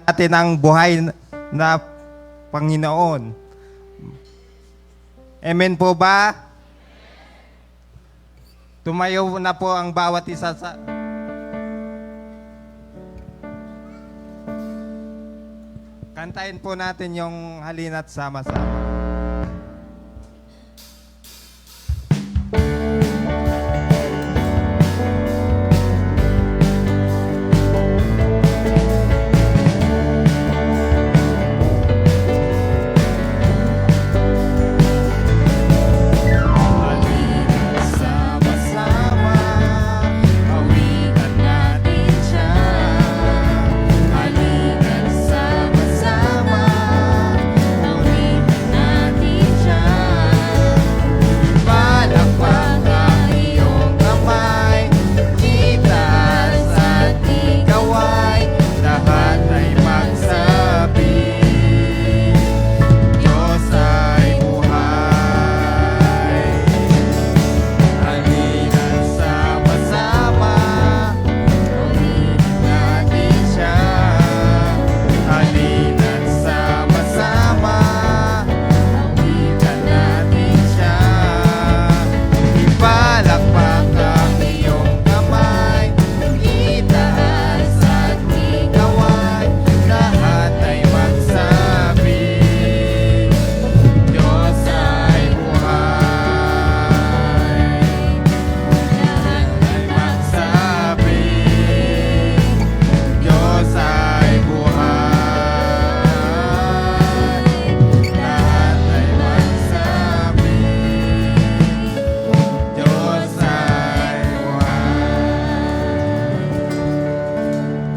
natin ang buhay na Panginoon. Amen po ba? Tumayo na po ang bawat isa sa... Kantahin po natin yung halina't sama-sama.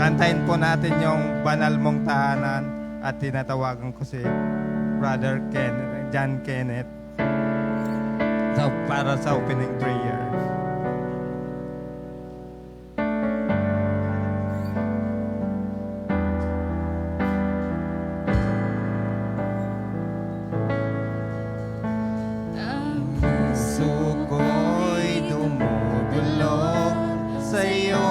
Kantahin po natin yung banal mong tahanan at tinatawagan ko si Brother John Kenneth para sa opening prayer. Ang puso ko'y dumudulog sa iyo.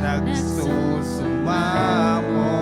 Nagsusumbamo,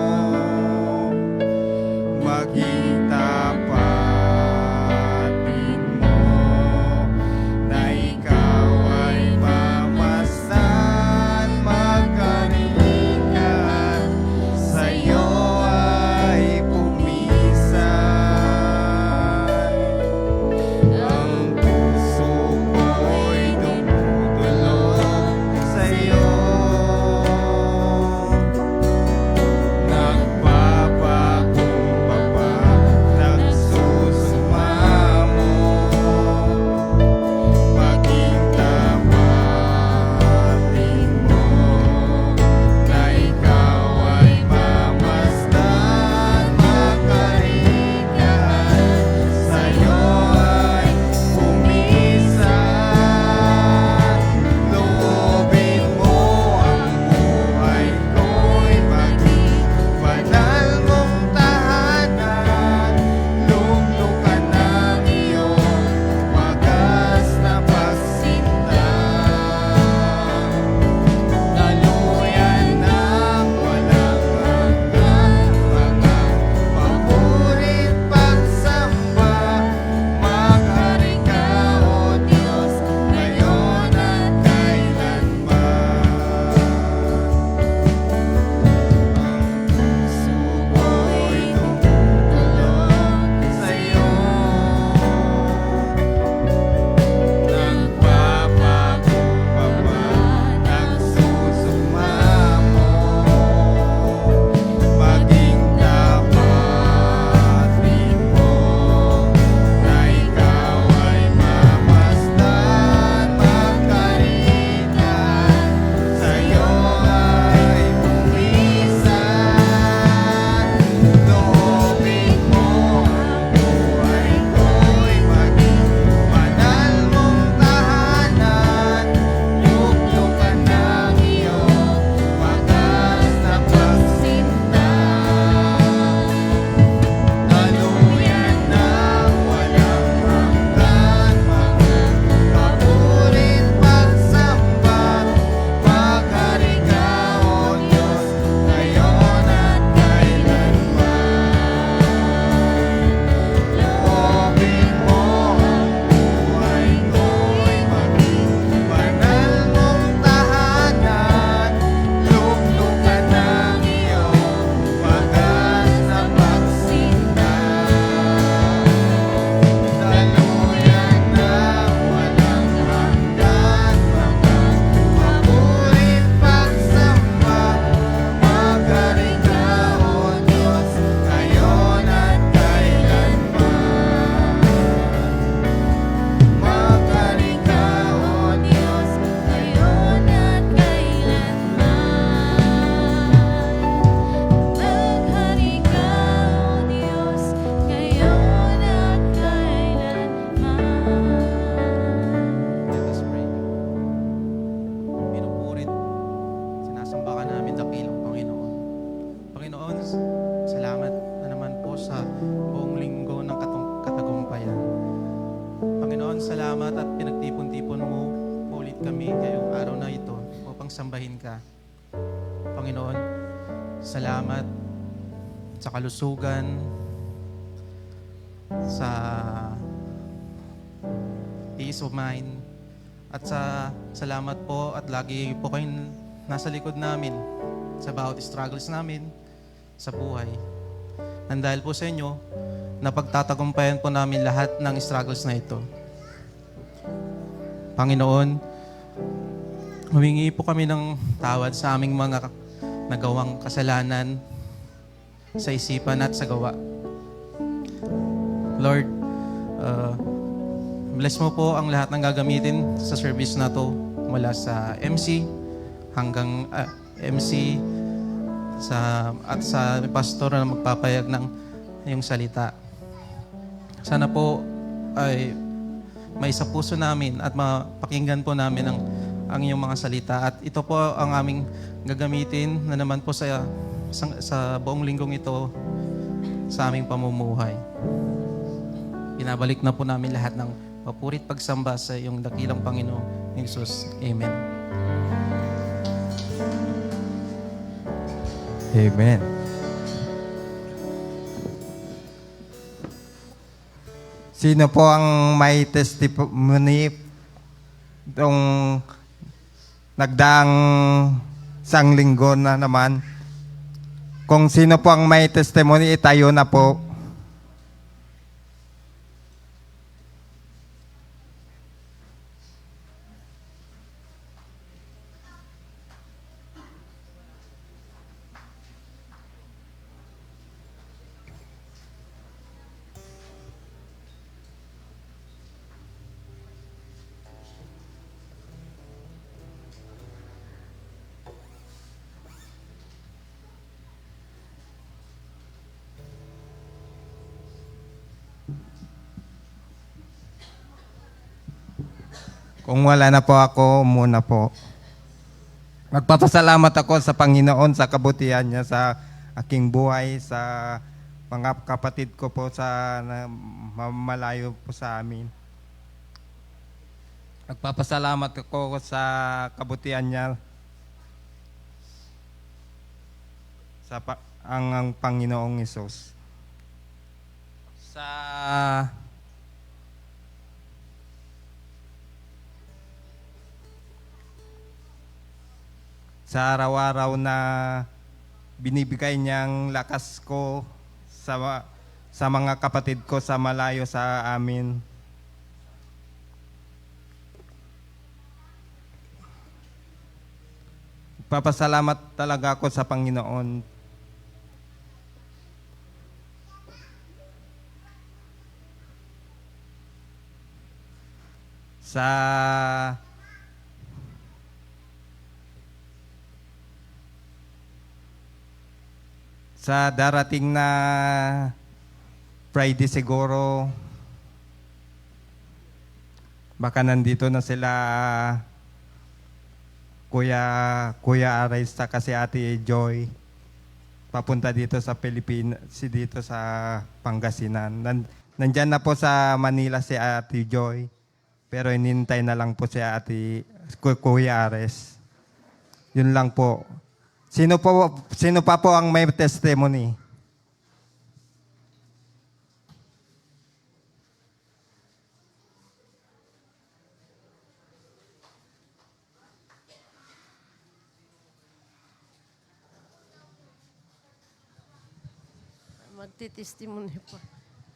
kami ngayong araw na ito upang sambahin ka. Panginoon, salamat sa kalusugan, sa peace of mind, at salamat po at lagi po kayong nasa likod namin sa bawat struggles namin sa buhay. And dahil po sa inyo, napagtatagumpayan po namin lahat ng struggles na ito. Panginoon, humingi po kami ng tawad sa aming mga nagawang kasalanan sa isipan at sa gawa. Lord, bless mo po ang lahat ng gagamitin sa service na to mula sa MC hanggang MC at sa pastor na magpapayag ng iyong salita. Sana po ay may sa puso namin at mapakinggan po namin ang iyong mga salita. At ito po ang aming gagamitin na naman po sa buong linggong ito sa aming pamumuhay. Pinabalik na po namin lahat ng papurit pagsamba sa iyong dakilang Panginoong Jesus. Amen. Amen. Sino po ang may testimony itong nagdaang isang linggo na naman? Kung sino po ang may testimony, itayo na po. Kung wala na po ako, muna po. Magpapasalamat ako sa Panginoon sa kabutihan niya sa aking buhay, sa mga kapatid ko po sa malayo po sa amin. Magpapasalamat ako sa kabutihan niya sa ang Panginoong Hesus. Sa araw-araw na binibigay niyang lakas ko sa mga kapatid ko sa malayo sa amin. Papasalamat talaga ako sa Panginoon. Sa darating na Friday siguro, baka nandito na sila Kuya Arista kasi Ate Joy. Papunta dito sa Pilipinas, dito sa Pangasinan. Nandyan na po sa Manila si Ate Joy. Pero inintay na lang po si Kuya Ares. Yun lang po. Sino pa po ang may testimony? Magtitestimony po.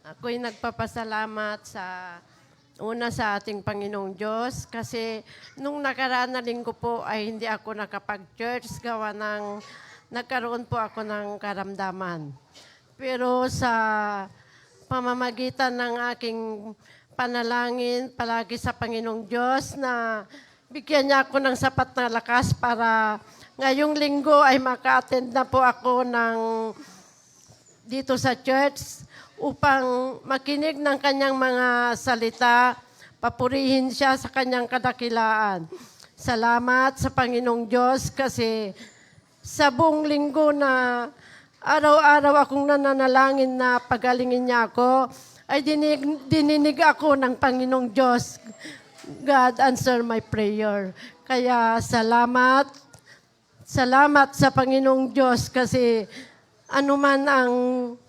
Ako'y nagpapasalamat sa ating Panginoong Diyos kasi nung nakaraan na linggo po ay hindi ako nakapag-church gawa ng nagkaroon po ako ng karamdaman. Pero sa pamamagitan ng aking panalangin palagi sa Panginoong Diyos na bigyan niya ako ng sapat na lakas para ngayong linggo ay maka-attend na po ako dito sa church upang makinig ng kanyang mga salita, papurihin siya sa kanyang kadakilaan. Salamat sa Panginoong Diyos kasi sa buong linggo na araw-araw akong nananalangin na pagalingin niya ako, ay dininig ako ng Panginoong Diyos God answer my prayer. Kaya salamat sa Panginoong Diyos kasi anuman ang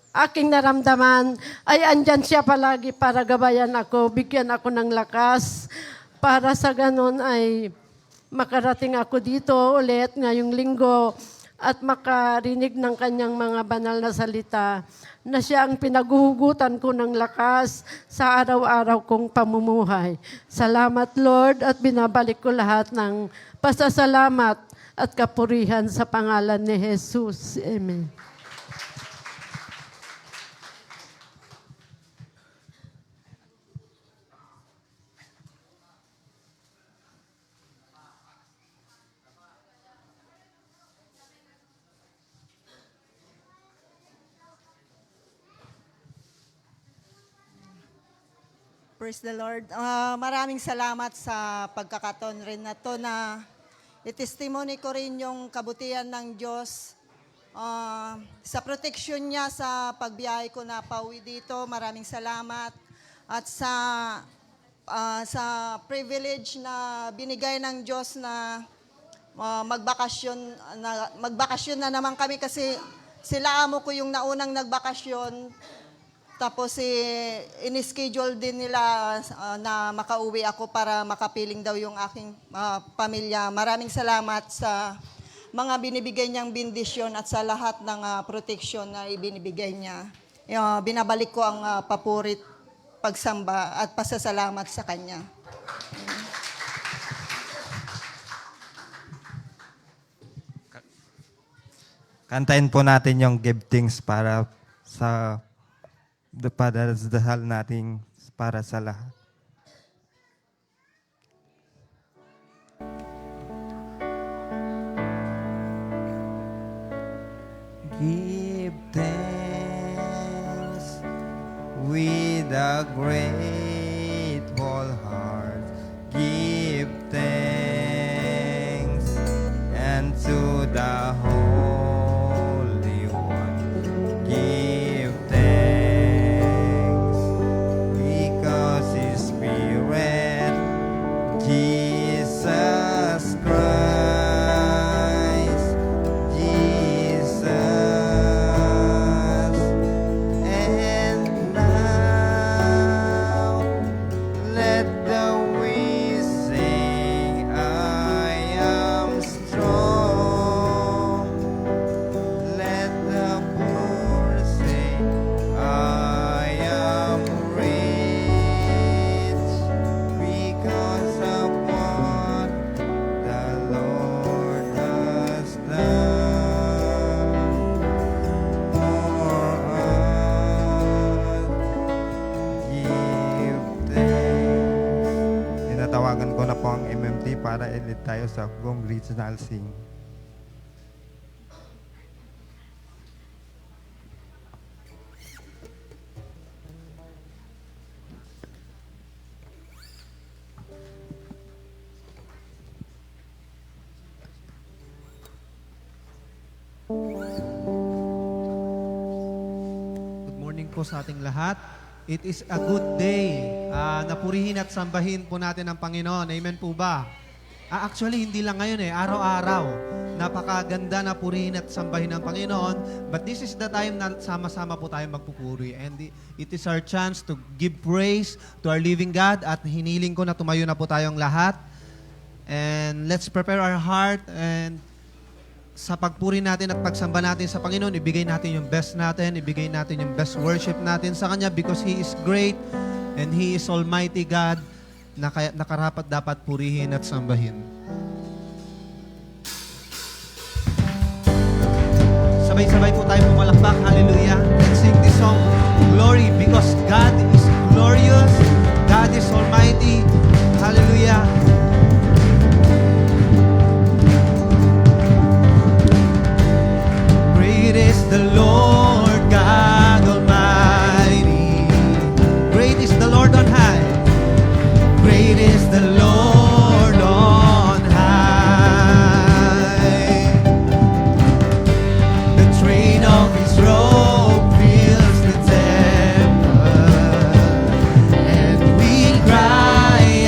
aking naramdaman, ay andyan siya palagi para gabayan ako, bigyan ako ng lakas, para sa ganon ay makarating ako dito ulit ngayong linggo at makarinig ng kanyang mga banal na salita na siya ang pinaguhugutan ko ng lakas sa araw-araw kong pamumuhay. Salamat, Lord, at binabalik ko lahat ng pasasalamat at kapurihan sa pangalan ni Jesus. Amen. Praise the Lord. Maraming salamat sa pagkakataon rin na to na itestimony ko rin yung kabutihan ng Diyos. Sa protection niya sa pagbiyahe ko na pauwi dito, maraming salamat. At sa privilege na binigay ng Diyos na magbakasyon na naman kami kasi sila amo ko yung naunang nagbakasyon. Tapos in-schedule din nila na makauwi ako para makapiling daw yung aking pamilya. Maraming salamat sa mga binibigay niyang bendisyon at sa lahat ng protection na ibinibigay niya. Binabalik ko ang papurit, pagsamba at pasasalamat sa Kanya. Kantahin po natin yung give thanks para sa padasal natin para sa lahat. Give thanks with a grateful heart. Give thanks and to the Holy One. Give thanks because His Spirit, Jesus Christ, Jesus, and now let the weak sing, I am strong. Let the poor say, I am rich because of what the Lord has done for us. Give thanks. Tinatawagan ko na po ang MMT para i-lead tayo sa congregational sing. Good morning po sa ating lahat. It is a good day. Napurihin at sambahin po natin ang Panginoon. Amen po ba? Actually, hindi lang ngayon araw-araw. Napakaganda na purihin at sambahin ang Panginoon. But this is the time na sama-sama po tayo magpupuri. And it is our chance to give praise to our living God. At hiniling ko na tumayo na po tayong lahat. And let's prepare our heart and sa pagpuri natin at pagsamba natin sa Panginoon, ibigay natin yung best natin, ibigay natin yung best worship natin sa Kanya because He is great and He is Almighty God na karapat dapat purihin at sambahin. Sabay-sabay po tayo pumalakpak. Hallelujah. Let's sing this song, Glory, because God is glorious. God is Almighty. Hallelujah. Great is the Lord God Almighty. Great is the Lord on high. Great is the Lord on high. The train of His robe fills the temple, and we cry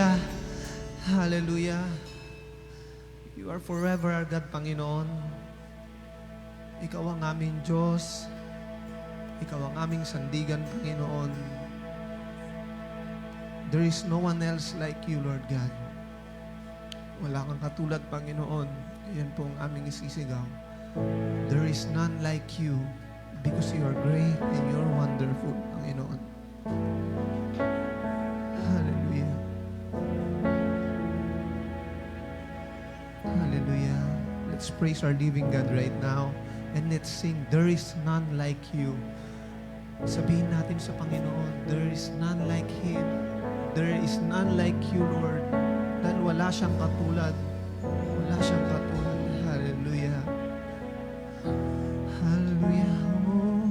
Hallelujah. Hallelujah. You are forever our God, Panginoon. Ikaw ang aming Diyos. Ikaw ang aming sandigan, Panginoon. There is no one else like you, Lord God. Wala kang katulad, Panginoon. Yan po ang aming isisigaw. There is none like you because you are great and you are wonderful, Panginoon. Hallelujah. Hallelujah. Let's praise our living God right now and let's sing, There is none like you. Sabihin natin sa Panginoon, there is none like Him. There is none like you, Lord. Dahil wala siyang katulad. Wala siyang katulad. Hallelujah. Hallelujah. Oh.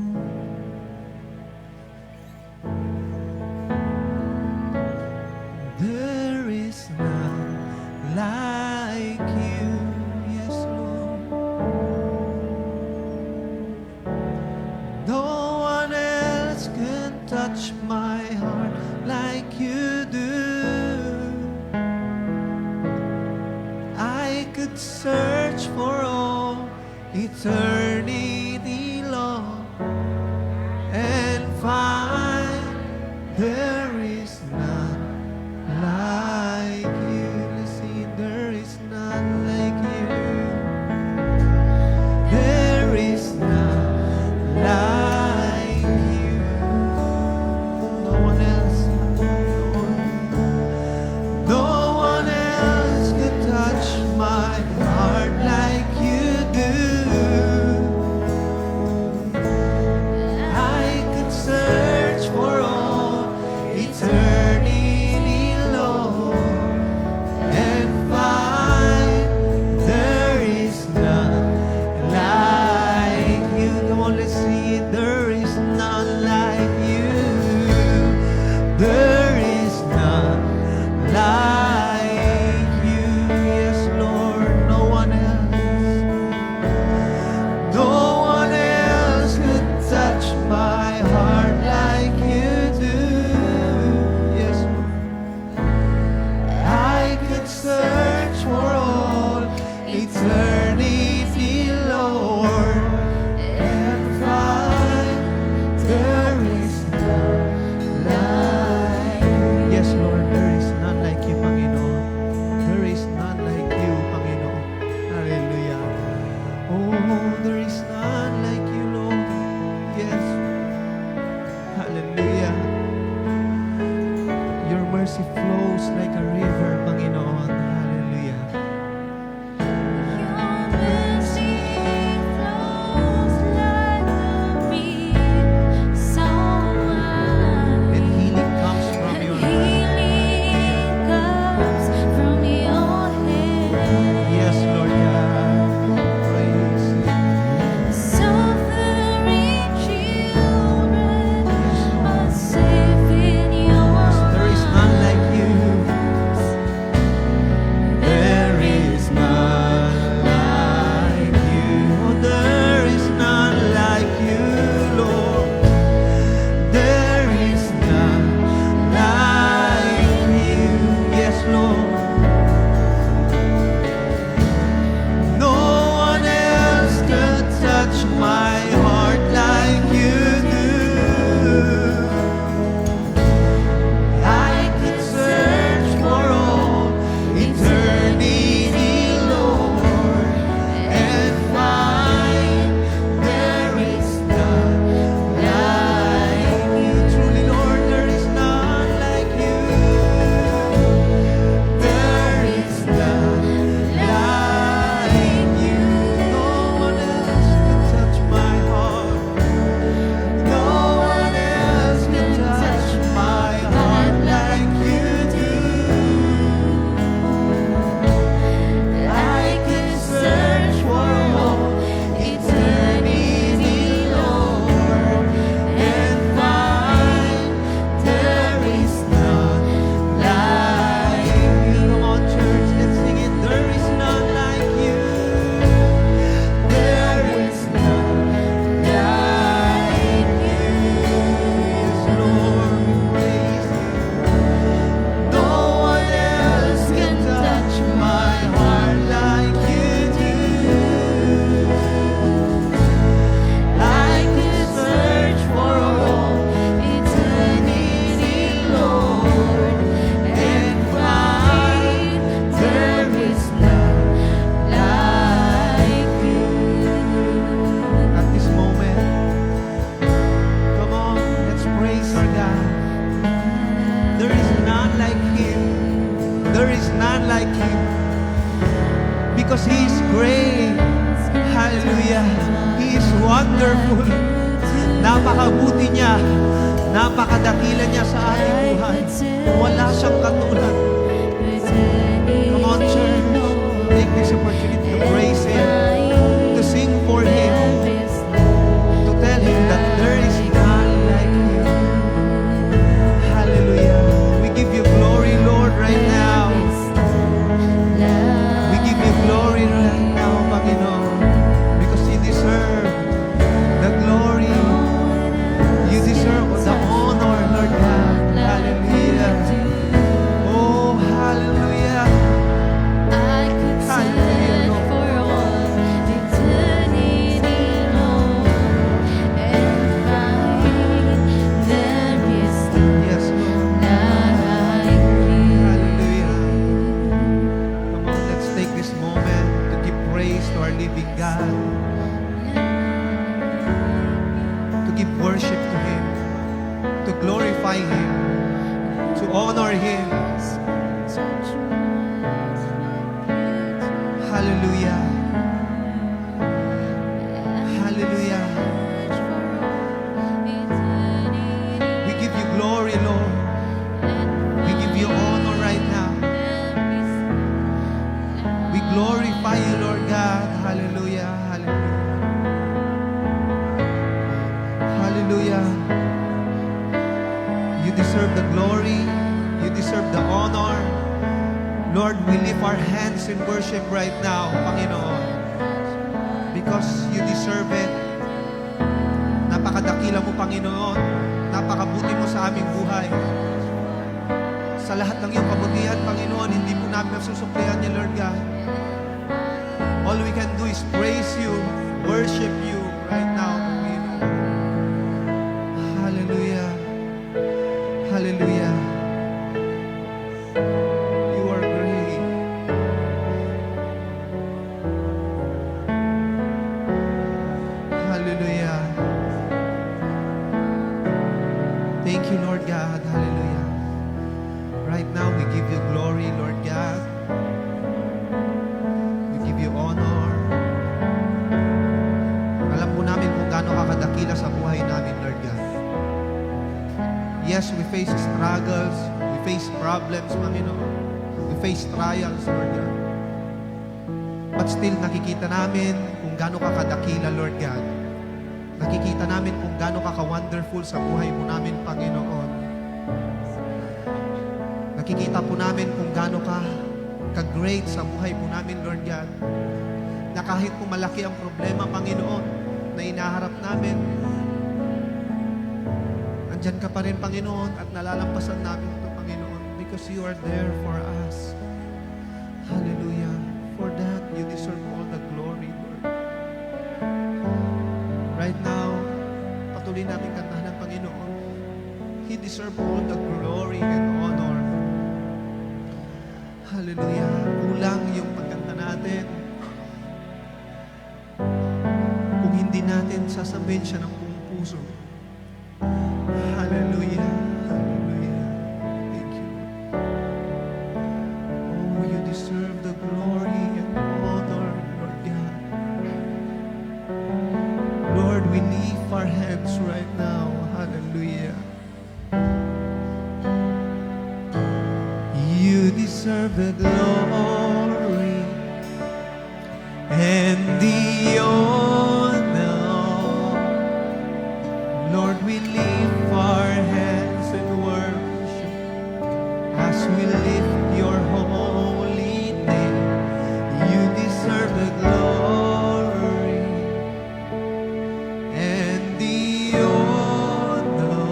There is none like you. Yes, Lord. No one else can touch my heart like you do. I could search for all eternity long and find there is none like you. Let's see, there is none like you. There is none like you. No one else. No one else could touch my heart like you do. I could search for all eternity long and find there is none like you. Come on, let's see it. There is none like you. There is none like you. Yes, Lord. No one else. No one else could touch my heart like you do. Yes, Lord. I could search for all eternity, Lord, and find there is none like you. Yes, Lord, there is none like you, Panginoon. There is none like you, Panginoon. Hallelujah. Oh, there is none like you, Lord. Yes. Hallelujah. Your mercy flows like a river, Panginoon. Hallelujah. Your Because He is great. Hallelujah. He is wonderful. Napakabuti niya. Napakadakila niya sa ating buhay. Wala siyang katulad. Come on, church. Take this opportunity to praise Him, to sing for Him, to tell Him that there is none like Him. Hallelujah. We give you glory, Lord, right now. We give you glory right now, Panginoon, because You deserve the glory. You deserve the honor, Lord God. Hallelujah. Oh, hallelujah. Hallelujah, Lord. Yes, Lord. Hallelujah. Come on, let's take this moment to give praise to our living God, to give worship to Him, to glorify Him, to honor Him. Hallelujah. Hallelujah. We give You glory, Lord. We give You honor right now. We glorify You, Lord God. Hallelujah. Hallelujah. Hallelujah. You deserve the glory. You deserve the honor. Lord, we lift our hands in worship right now, Panginoon, because You deserve it. Napakadakila Mo, Panginoon. Napakabuti Mo sa aming buhay. Sa lahat ng Iyong kabutihan, Panginoon, hindi po namin masusuklihan niya, Lord God. All we can do is praise You, worship You right now, Panginoon. Hallelujah. Hallelujah. You are great. Hallelujah. Thank You, Lord God. Hallelujah. Right now, we give You glory, Lord God. We give You honor. Alam po namin kung gaano kakadakila sa buhay namin, Lord God. Yes, we face struggles. We face problems, Panginoon. We face trials, Lord God. But still, nakikita namin kung gaano kakadakila, Lord God. Nakikita namin kung gaano ka-wonderful sa buhay po namin, Panginoon. Nakikita po namin kung gaano ka-great sa buhay po namin, Lord God. Na kahit po malaki ang problema, Panginoon, na inaharap namin, andyan ka pa rin, Panginoon, at nalalampasan namin ito, Panginoon, because You are there for us. Hallelujah. For that, You deserve all the glory, Lord. Right now, patuloy natin kantahan ng Panginoon. He deserves all the glory and honor. Hallelujah. Kulang yung pagkanta natin. Kung hindi natin sasabihin siya ng buong puso. Hallelujah. Hallelujah. Thank You. Oh, You deserve the glory and honor, Lord God. Lord, we lift our hands right now. Hallelujah. You deserve the glory and the honor. Lord, we lift our hands in worship as we lift Your holy name. You deserve the glory and the honor.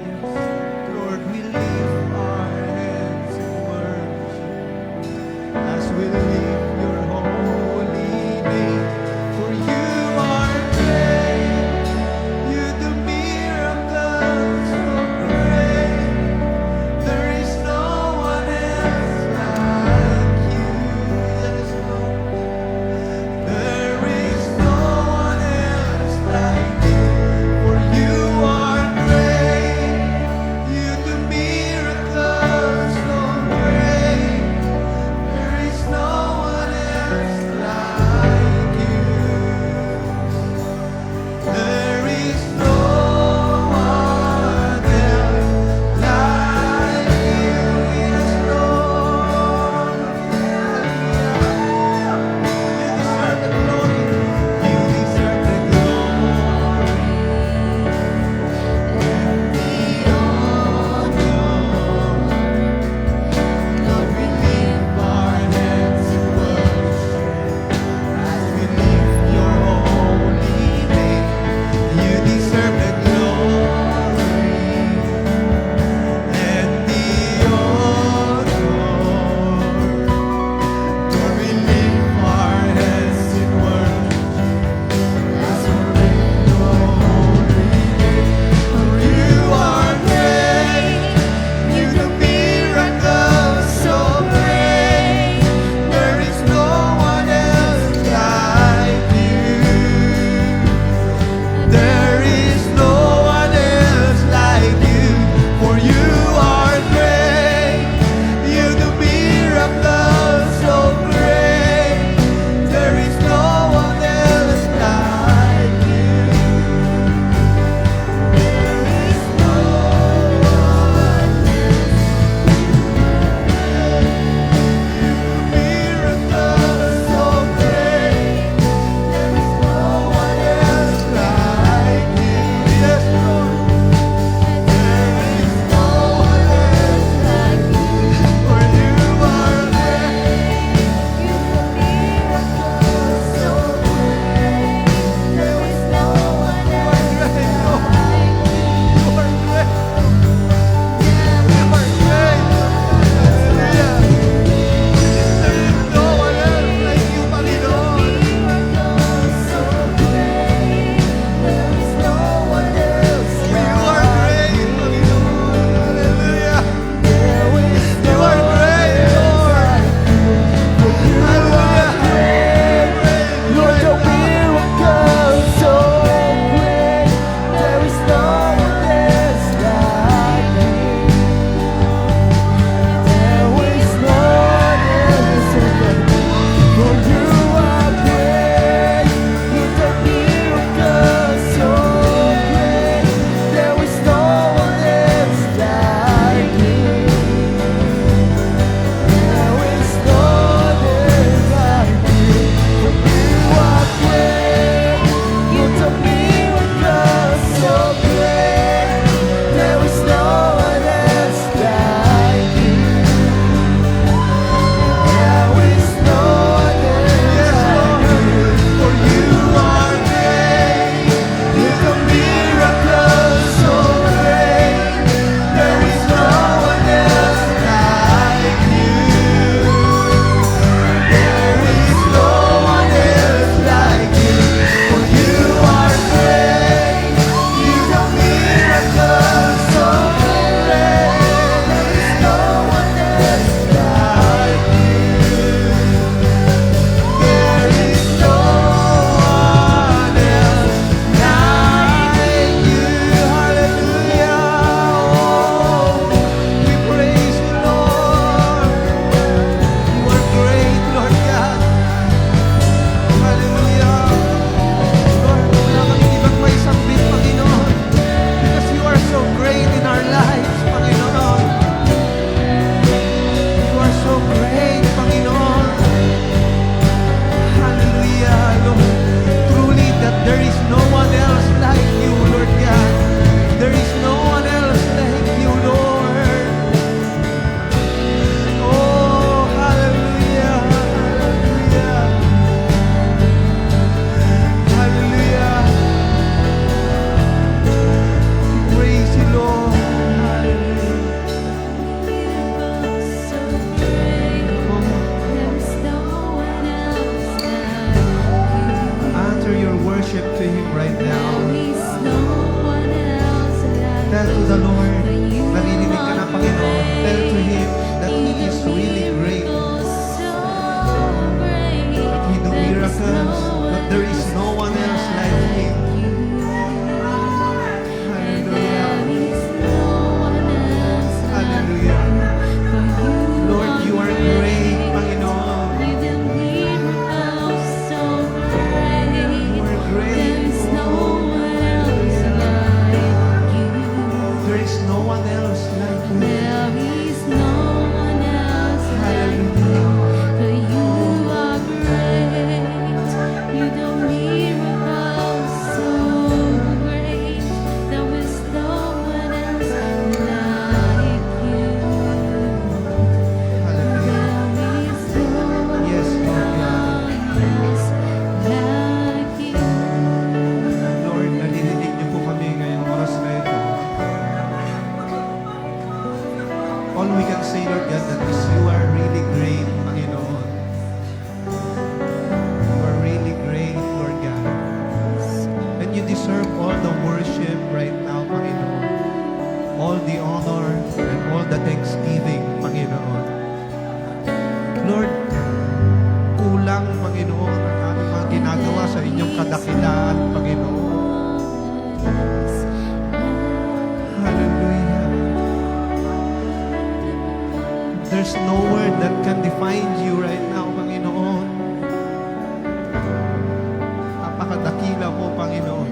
Yes, Lord, we lift our hands in worship as we lift Your holy name. For You are great. You do miracles so great. There is no one else like You. Yes, Lord. There is no one else like You. For You are great. You do miracles so great. There is no Lord God, that you are really great, Panginoon. You are really great, Lord God. And you deserve all the worship right now, Panginoon. All the honor and all the thanksgiving, Panginoon. Lord, kulang, Panginoon, ang aming mga ginagawa sa inyong kadakilaan, Panginoon. Hallelujah. There's no word that can define you right now, Panginoon. Napakadakila mo, Panginoon.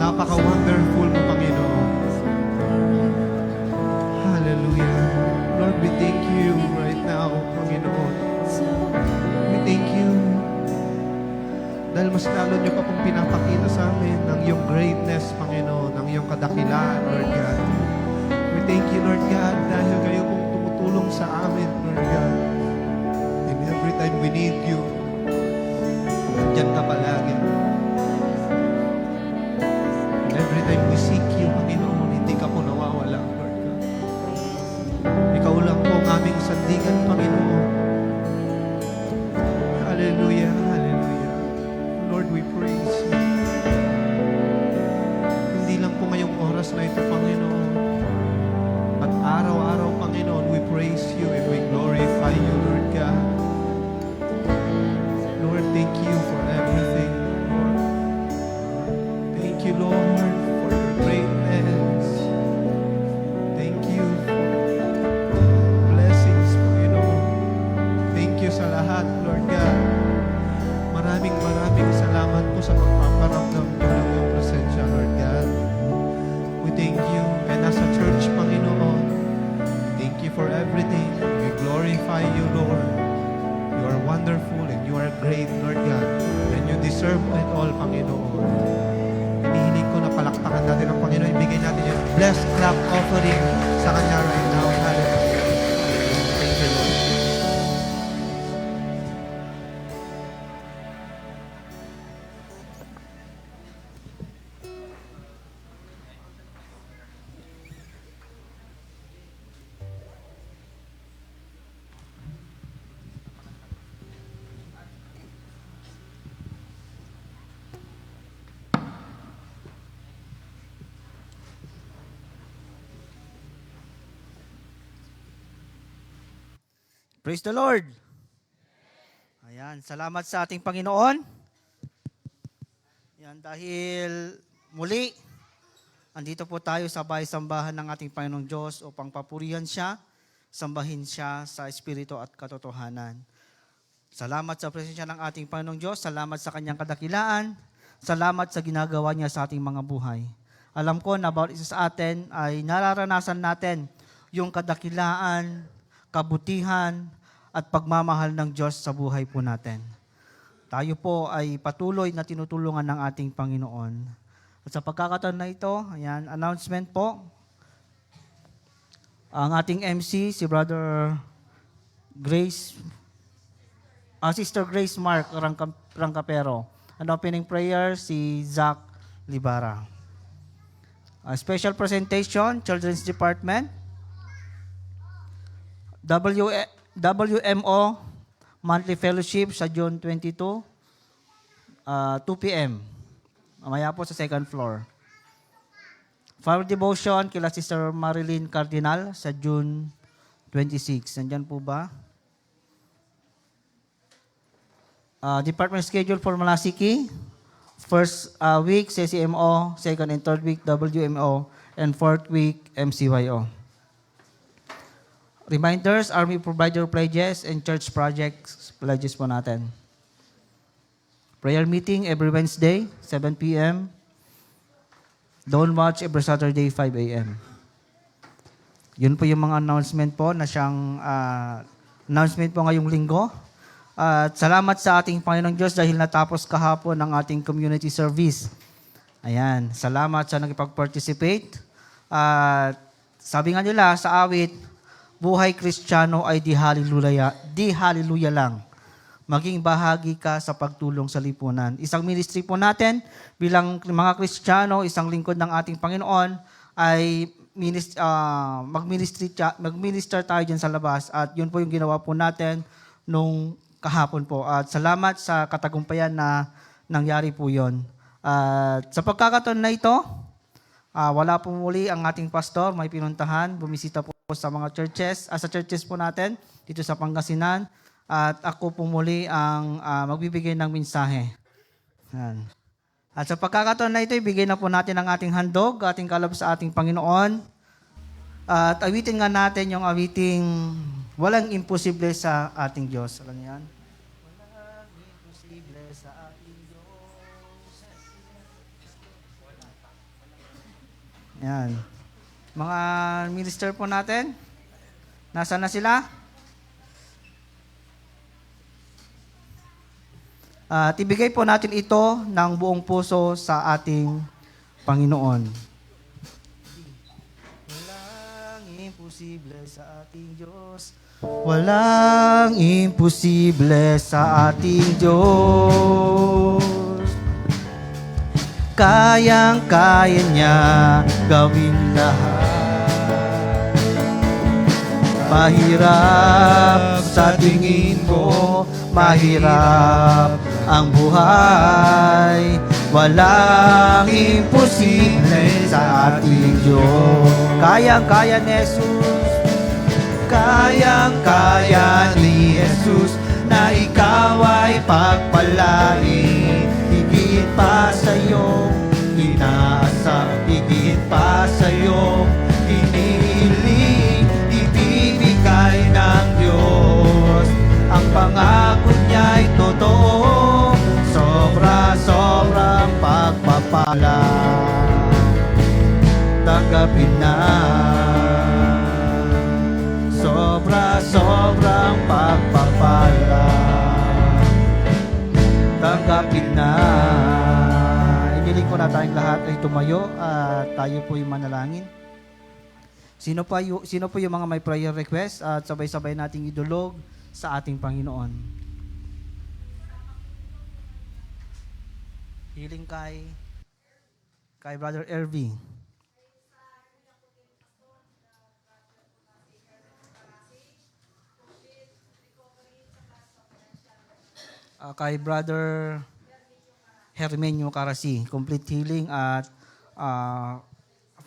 Napaka-wonderful mo, Panginoon. Hallelujah. Lord, we thank you right now, Panginoon. We thank you. Dahil mas lalo niyo pa pong pinapakita sa amin ng iyong greatness, Panginoon, ng iyong kadakilaan, Lord God. We thank you, Lord God, dahil kayo pong tumutulong sa amin, Lord God. And every time we need you, nandiyan ka palagi. And every time we seek you, Panginoon, hindi ka po nawawala, Lord God. Ikaw lang po ang aming sandigan, Panginoon. Hallelujah, hallelujah. Lord, we praise you. Hindi lang po ngayong oras na ito, Panginoon. At araw-araw, Panginoon, we praise you and we glorify you, Lord God. Lord, thank you for everything, Lord. Thank you, Lord, for your greatness. Thank you for blessings, Panginoon. Thank you sa lahat, Lord God. Maraming salamat po sa pagpaparamdam niyo ng iyong presensya, Lord God. We thank you. And as a church, Panginoon, thank you for everything. We glorify you, Lord. You are wonderful and you are great, Lord God. And you deserve it all, Panginoon. Hinihiling ko na palakpakan natin ang Panginoon. Ibigay natin yung blessed clap offering sa Kanya right now. Hallelujah. Thank you, Lord. Praise the Lord. Ayan, salamat sa ating Panginoon. Ayan, dahil muli, andito po tayo sa bahay-sambahan ng ating Panginoong Diyos upang papurihan siya, sambahin siya sa Espiritu at katotohanan. Salamat sa presensya ng ating Panginoong Diyos, salamat sa kanyang kadakilaan, salamat sa ginagawa niya sa ating mga buhay. Alam ko na bawat isa sa atin ay nararanasan natin yung kadakilaan, kabutihan, at pagmamahal ng Diyos sa buhay po natin. Tayo po ay patuloy na tinutulungan ng ating Panginoon. At sa pagkakataon na ito, ayan, announcement po. Ang ating MC, si Brother Sister Grace Mark Rangcapero. An opening prayer, si Zach Libara. A special presentation, Children's Department. WMO Monthly Fellowship sa June 22, 2 p.m. Mamaya po sa second floor. Fire Devotion kila Sister Marilyn Cardinal sa June 26. Nandyan po ba? Department schedule for Malasiki. First week, CCMO. Second and third week, WMO. And fourth week, MCYO. Reminders, Army Provider Pledges, and Church Projects Pledges po natin. Prayer meeting every Wednesday, 7 p.m. Dawn watch every Saturday, 5 a.m. Yun po yung mga announcement po na siyang announcement po ngayong linggo. At salamat sa ating Panginoong Diyos dahil natapos kahapon ang ating community service. Ayan, salamat sa nagpag-participate. Sabi nga nila sa awit, buhay Kristiyano ay di hallelujah lang. Maging bahagi ka sa pagtulong sa lipunan. Isang ministry po natin bilang mga Kristiyano, isang lingkod ng ating Panginoon ay mag-minister tayo dyan sa labas. At yun po yung ginawa po natin nung kahapon po. At salamat sa katagumpayan na nangyari po yun. At sa pagkakataon na ito, wala po muli ang ating pastor, may pinuntahan, bumisita po sa mga churches, sa churches po natin dito sa Pangasinan. At ako po muli ang magbibigay ng mensahe. Yan. At sa pagkakataon na ito, ibigay na po natin ang ating handog, ating kalab sa ating Panginoon. At awitin nga natin yung awiting walang imposible sa ating Diyos. Alam niyo yan? Walang imposible sa ating Diyos. Yan. Mga minister po natin, nasaan na sila? At ibigay po natin ito ng buong puso sa ating Panginoon. Walang imposible sa ating Diyos. Walang imposible sa ating Diyos. Kayang-kaya niya gawin lahat. Mahirap sa tingin mo, mahirap ang buhay. Walang imposible sa ating Diyos. Kayang-kaya ni Jesus. Kayang-kaya ni Jesus na ikaw ay pagpalain. Higit pa sa iyong inaasam, higit pa sa iyong inihiling, ibibigay ng Diyos. Ang pangako niya'y totoo, sobra-sobrang pagpapala. Tanggapin na. Sobra-sobrang pagpapala. Tanggapin na. Iniling ko na tayong lahat ay tumayo at tayo po yung manalangin. Sino po yung mga may prayer request at sabay-sabay nating idulog sa ating Panginoon. Healing kay Brother Erving. Kay Brother Hermenio Carasi, complete healing at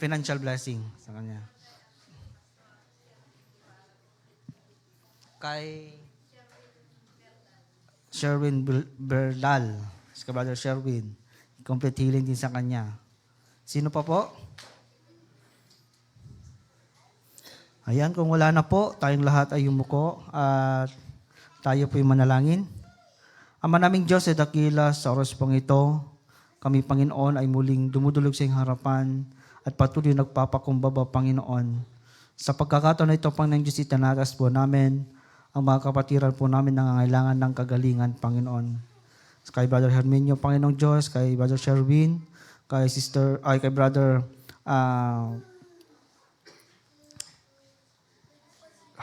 financial blessing sa kanya. Kay Sherwin Berdal, kay Brother Sherwin, complete healing din sa kanya. Sino pa po? Ayan, kung wala na po, tayong lahat ay yumuko at tayo po'y manalangin. Ama naming Diyos, sa dakila sa oras pong ito, kami, Panginoon, ay muling dumudulog sa iyong harapan at patuloy nagpapakumbaba, Panginoon. Sa pagkakataon na ito, Panginoon Diyos, itanatas po namin ang mga kapatiran po namin na nangangailangan ng kagalingan, Panginoon. Kay Brother Herminio, Panginoong Diyos, kay Brother Sherwin, kay Brother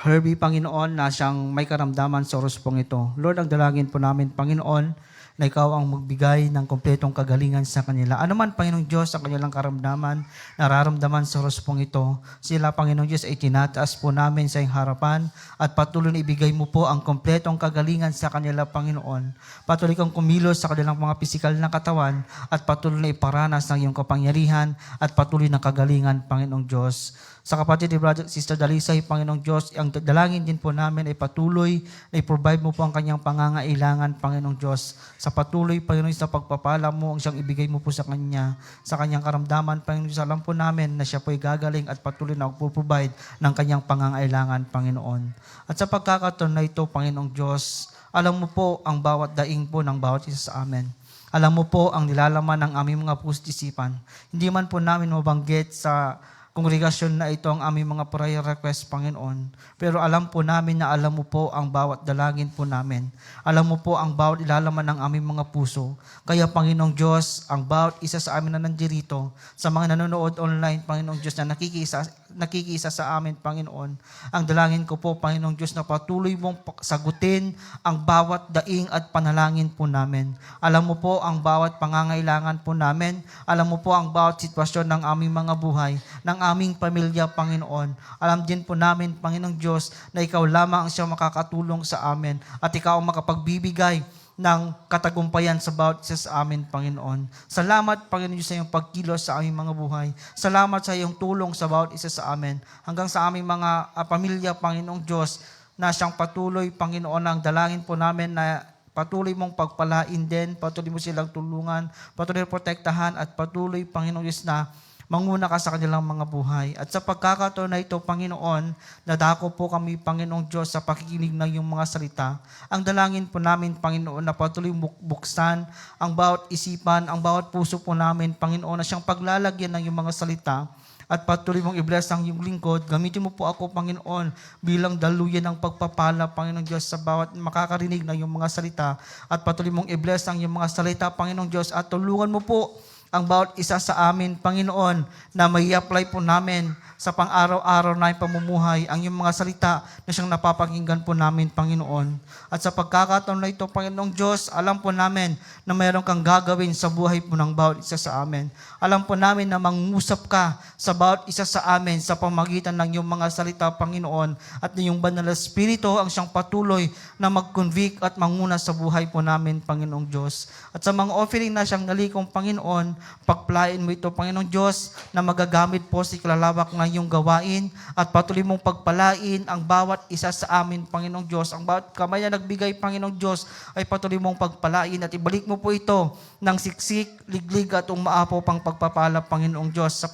Herbie, Panginoon, na siyang may karamdaman sa oras pong ito. Lord, ang dalangin po namin, Panginoon, na ikaw ang magbigay ng kompletong kagalingan sa kanila. Ano man, Panginoong Diyos, ang kanilang karamdaman, nararamdaman sa oras pong ito, sila, Panginoong Diyos, ay tinataas po namin sa iyong harapan at patuloy na ibigay mo po ang kompletong kagalingan sa kanila, Panginoon. Patuloy kang kumilos sa kanilang mga pisikal na katawan at patuloy na iparanas ng iyong kapangyarihan at patuloy na kagalingan, Panginoong Diyos. Sa kapatid ni Brother Sister Dalisay, Panginoong Diyos, ang dalangin din po namin ay patuloy na i-provide mo po ang kanyang pangangailangan, Panginoong Diyos. Sa patuloy, Panginoon, sa pagpapala mo, ang siyang ibigay mo po sa kanya, sa kanyang karamdaman, Panginoon Diyos, alam po namin na siya po ay gagaling at patuloy na magpo-provide ng kanyang pangangailangan, Panginoon. At sa pagkakataon na ito, Panginoong Diyos, alam mo po ang bawat daing po ng bawat isa sa amin. Alam mo po ang nilalaman ng aming mga puso't isipan. Hindi man po namin mabanggit sa kongregasyon na ito ang aming mga prayer request, Panginoon. Pero alam po namin na alam mo po ang bawat dalangin po namin. Alam mo po ang bawat ilalaman ng aming mga puso. Kaya, Panginoong Diyos, ang bawat isa sa amin na nandirito, sa mga nanonood online, Panginoong Diyos, na nakikiisa sa amin, Panginoon, ang dalangin ko po, Panginoong Diyos, na patuloy mong sagutin ang bawat daing at panalangin po namin. Alam mo po ang bawat pangangailangan po namin. Alam mo po ang bawat sitwasyon ng aming mga buhay, ng ang aming pamilya, Panginoon. Alam din po namin, Panginoong Diyos, na Ikaw lamang ang siyang makakatulong sa amin at Ikaw ang makapagbibigay ng katagumpayan sa bawat isa sa amin, Panginoon. Salamat, Panginoon Diyos, sa iyong pagkilos sa aming mga buhay. Salamat sa iyong tulong sa bawat isa sa amin. Hanggang sa aming mga pamilya, Panginoong Diyos, na siyang patuloy, Panginoon, ang dalangin po namin na patuloy mong pagpalain din, patuloy mo silang tulungan, patuloy protektahan, at patuloy, Panginoong Diyos, na manguna ka sa kanilang mga buhay. At sa pagkakataon na ito, Panginoon, nadako po kami, Panginoong Diyos, sa pakikinig ng iyong mga salita. Ang dalangin po namin, Panginoon, na patuloy buksan ang bawat isipan, ang bawat puso po namin, Panginoon, na siyang paglalagyan ng iyong mga salita. At patuloy mong i-bless ang iyong lingkod. Gamitin mo po ako, Panginoon, bilang daluyan ng pagpapala, Panginoong Diyos, sa bawat makakarinig ng iyong mga salita. At patuloy mong i-bless ang iyong mga salita, Panginoong Diyos, at tulungan mo po ang bawat isa sa amin, Panginoon, na may apply po namin sa pang-araw-araw na pamumuhay ang iyong mga salita na siyang napapakinggan po namin, Panginoon. At sa pagkakataon na ito, Panginoong Diyos, alam po namin na mayroon kang gagawin sa buhay po ng bawat isa sa amin. Alam po namin na mangusap ka sa bawat isa sa amin sa pamagitan ng iyong mga salita, Panginoon, at na iyong banal na Espiritu ang siyang patuloy na mag-convict at manguna sa buhay po namin, Panginoong Diyos. At sa mga offering na siyang nalikong, Panginoon, pagplain mo ito, Panginoong Diyos, na magagamit po sa ikalawak ng iyong gawain at patuloy mong pagpalain ang bawat isa sa amin, Panginoong Diyos. Ang bawat kamay na nagbigay, Panginoong Diyos, ay patuloy mong pagpalain at ibalik mo po ito ng siksik, liglig at umaapo pang pagpapala, Panginoong Diyos, sa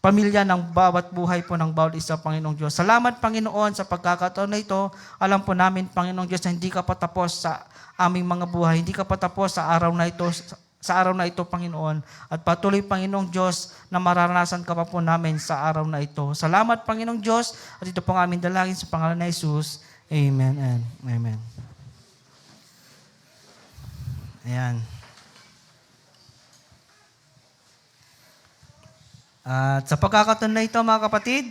pamilya ng bawat buhay po ng bawat isa, Panginoong Diyos. Salamat, Panginoon, sa pagkakataon na ito. Alam po namin, Panginoong Diyos, na hindi ka patapos sa aming mga buhay. Hindi ka patapos sa araw na ito, Panginoon. At patuloy, Panginoong Diyos, na mararanasan ka pa po namin sa araw na ito. Salamat, Panginoong Diyos. At ito po ang aming dalangin sa pangalan ni Jesus. Amen and amen. Ayan. At sa pagkakataon na ito, mga kapatid,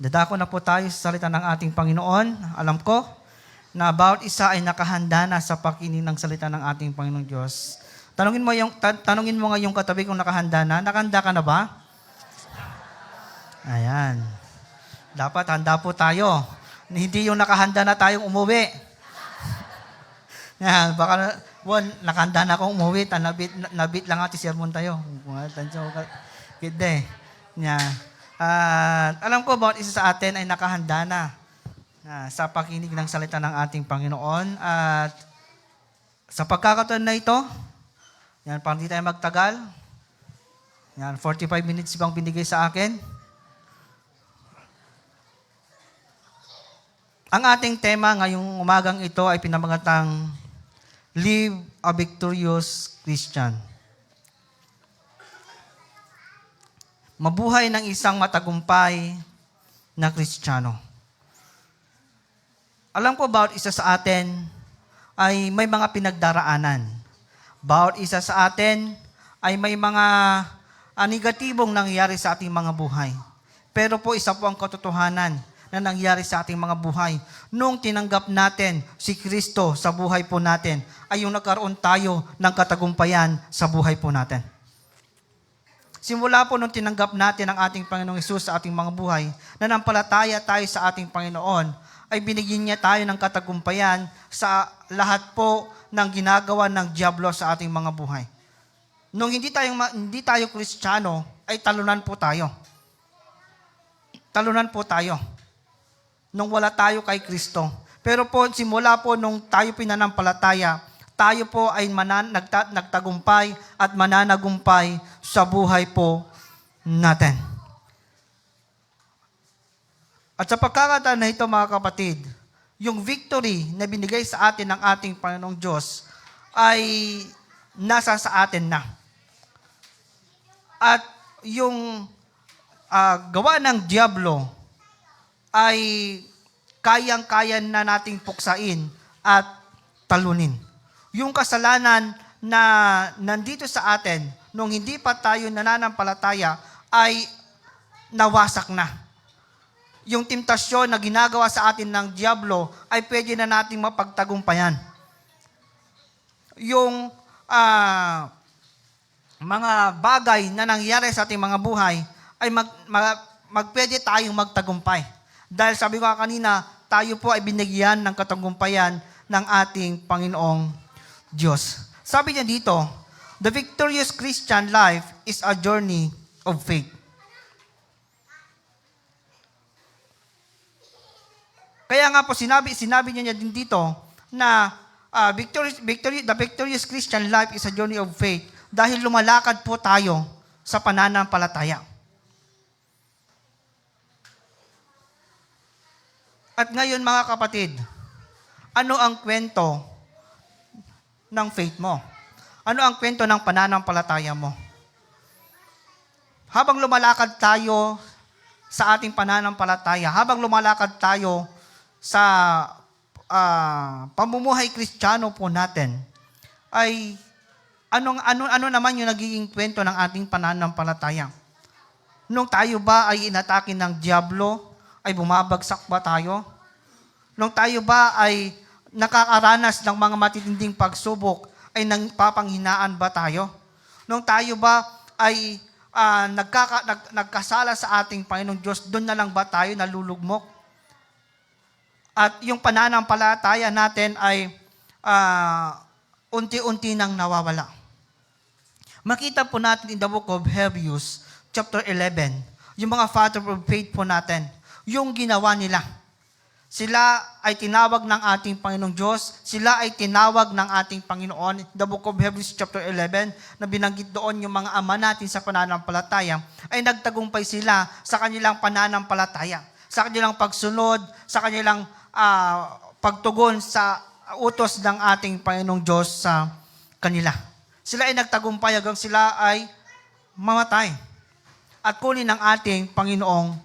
dadako na po tayo sa salita ng ating Panginoon. Alam ko na bawat isa ay nakahanda na sa pakinig ng salita ng ating Panginoong Diyos. Tanungin mo nga yung katabi kung nakahanda na. Nakahanda ka na ba? Ayan. Dapat handa po tayo. Hindi yung nakahanda na tayong umuwi. Yan, baka, nakahanda na akong umuwi. Nabit lang ati sermon tayo. Gede. Yeah. Alam ko, bawat isa sa atin ay nakahanda na sa pakinig ng salita ng ating Panginoon. At sa pagkakataon na ito, yan, para hindi tayo magtagal, yan, 45 minutes bang binigay sa akin? Ang ating tema ngayong umagang ito ay pinamagatang Live a Victorious Christian. Mabuhay ng isang matagumpay na Kristiyano. Alam ko, bawat isa sa atin ay may mga pinagdaraanan. Bawat isa sa atin ay may mga negatibong nangyayari sa ating mga buhay. Pero po, isa po ang katotohanan na nangyari sa ating mga buhay. Nung tinanggap natin si Kristo sa buhay po natin, ay yung nagkaroon tayo ng katagumpayan sa buhay po natin. Simula po nung tinanggap natin ang ating Panginoong Hesus sa ating mga buhay, nanampalataya tayo sa ating Panginoon, ay binigyan niya tayo ng katagumpayan sa lahat po ng ginagawa ng diablo sa ating mga buhay. Nung hindi tayo Kristiyano, ay talunan po tayo. Talunan po tayo. Nung wala tayo kay Kristo. Pero po, simula po nung tayo pinanampalataya, tayo po ay nagtagumpay at mananagumpay sa buhay po natin. At sa pagkakataon na ito, mga kapatid, yung victory na binigay sa atin ng ating Panginoong Diyos ay nasa sa atin na. At yung gawa ng diablo ay kayang-kaya na nating puksain at talunin. Yung kasalanan na nandito sa atin, nung hindi pa tayo nananampalataya, ay nawasak na. Yung temptasyon na ginagawa sa atin ng diablo ay pwede na nating mapagtagumpayan. Yung mga bagay na nangyayari sa ating mga buhay, ay pwede tayong magtagumpay. Dahil sabi ko kanina, tayo po ay binigyan ng katagumpayan ng ating Panginoong Diyos. Sabi niya dito, the victorious Christian life is a journey of faith. Kaya nga po sinabi niya din dito na the victorious Christian life is a journey of faith dahil lumalakad po tayo sa pananampalataya. At ngayon mga kapatid, ano ang kwento ng faith mo? Ano ang kwento ng pananampalataya mo? Habang lumalakad tayo sa ating pananampalataya, habang lumalakad tayo sa pamumuhay Kristiyano po natin, ay ano naman yung nagiging kwento ng ating pananampalataya? Nung tayo ba ay inatake ng diablo, ay bumabagsak ba tayo? Nung tayo ba ay nakakaranas ng mga matitinding pagsubok, ay nagpapanghinaan ba tayo? Nung tayo ba ay nagkasala sa ating Panginoong Diyos, doon na lang ba tayo nalulugmok? At yung pananampalataya natin ay unti-unti nang nawawala. Makita po natin in the book of Hebrews, chapter 11, yung mga father of faith po natin, yung ginawa nila. Sila ay tinawag ng ating Panginoong Diyos, sila ay tinawag ng ating Panginoon. The book of Hebrews chapter 11, na binanggit doon yung mga ama natin sa pananampalataya, ay nagtagumpay sila sa kanilang pananampalataya, sa kanilang pagsunod, sa kanilang pagtugon sa utos ng ating Panginoong Diyos sa kanila. Sila ay nagtagumpay hanggang sila ay mamatay at kunin ng ating Panginoong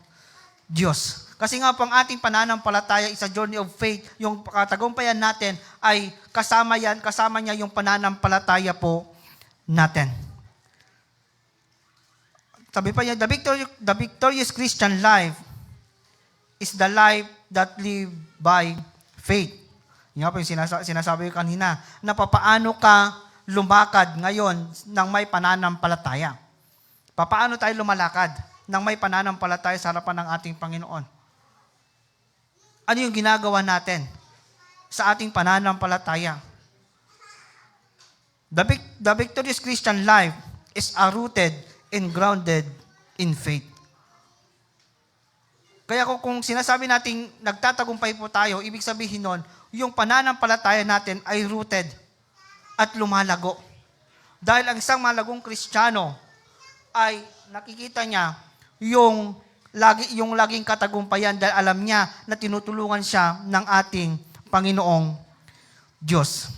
Diyos. Kasi nga po ang ating pananampalataya is a journey of faith. Yung katagumpayan natin ay kasama niya yung pananampalataya po natin. Sabi pa niya, the victorious Christian life is the life that live by faith. Yung nga po yung sinasabi ko kanina, na papaano ka lumakad ngayon ng may pananampalataya. Papaano tayo lumalakad ng may pananampalataya sa harapan ng ating Panginoon? Ano yung ginagawa natin sa ating pananampalataya? The victorious Christian life is rooted and grounded in faith. Kaya kung sinasabi nating nagtatagumpay po tayo, ibig sabihin nun, yung pananampalataya natin ay rooted at lumalago. Dahil ang isang malagong Kristiyano ay nakikita niya yung laging katagumpayan dahil alam niya na tinutulungan siya ng ating Panginoong Diyos.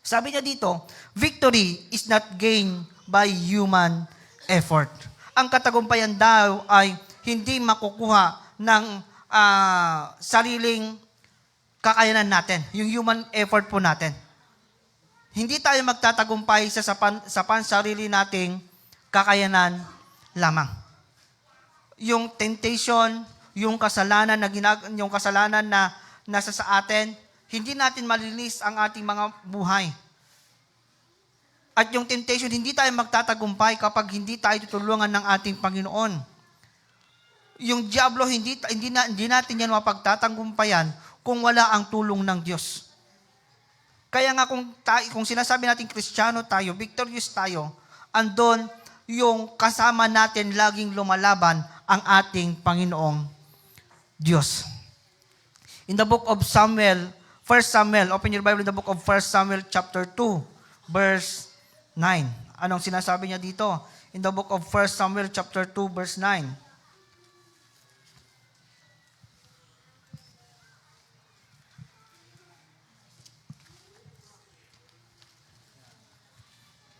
Sabi niya dito, victory is not gained by human effort. Ang katagumpayan daw ay hindi makukuha ng sariling kakayanan natin, yung human effort po natin. Hindi tayo magtatagumpay sa pansarili nating kakayanan lamang. Yung temptation, yung kasalanan na nasa sa atin, hindi natin malinis ang ating mga buhay. At yung temptation, hindi tayo magtatagumpay kapag hindi tayo tutulungan ng ating Panginoon. Yung diablo, hindi natin yan mapagtatagumpayan kung wala ang tulong ng Diyos. Kaya nga kung sinasabi natin Kristiyano tayo, victorious tayo, andon yung kasama natin laging lumalaban ang ating Panginoong Diyos. In the book of Samuel, 1 Samuel, open your Bible in the book of 1 Samuel chapter 2, verse 9. Anong sinasabi niya dito? In the book of 1 Samuel chapter 2, verse 9.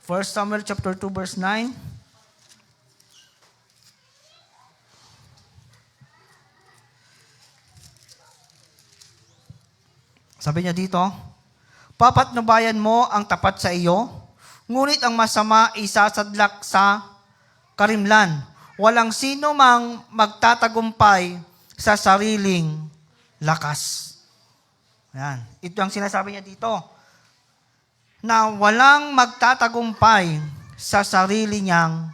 First Samuel chapter 2, verse 9. Sabi niya dito, papatnubayan mo ang tapat sa iyo, ngunit ang masama isasadlak sa karimlan. Walang sino mang magtatagumpay sa sariling lakas. Ayan. Ito ang sinasabi niya dito, na walang magtatagumpay sa sarili niyang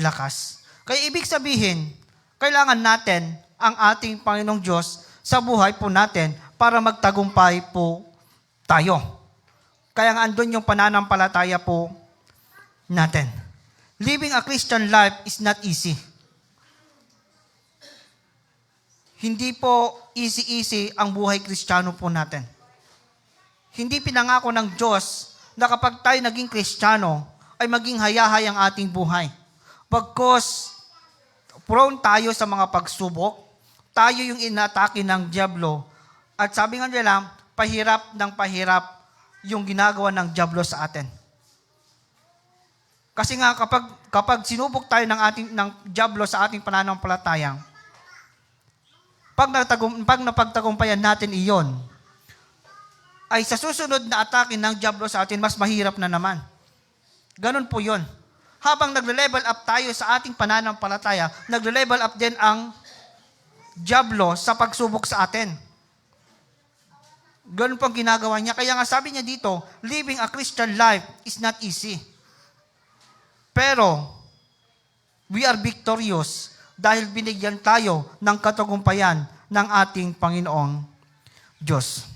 lakas. Kaya ibig sabihin, kailangan natin ang ating Panginoong Diyos sa buhay po natin para magtagumpay po tayo. Kaya nga andun yung pananampalataya po natin. Living a Christian life is not easy. Hindi po easy-easy ang buhay Kristiyano po natin. Hindi pinangako ng Diyos na kapag tayo naging Kristiyano, ay maging hayahay ang ating buhay. Pagkos prone tayo sa mga pagsubok, tayo yung inatake ng dyablo, at sabi nga nila, pahirap ng pahirap yung ginagawa ng dyablo sa atin. Kasi nga kapag sinubok tayo ng dyablo sa ating pananampalataya, pag napagtagumpayan natin iyon, ay sa susunod na atake ng dyablo sa atin, mas mahirap na naman. Ganun po yun. Habang nagle-level up tayo sa ating pananampalataya, nagle-level up din ang dyablo sa pagsubok sa atin. Ganun po ang ginagawa niya. Kaya nga sabi niya dito, living a Christian life is not easy. Pero, we are victorious dahil binigyan tayo ng katagumpayan ng ating Panginoong Diyos.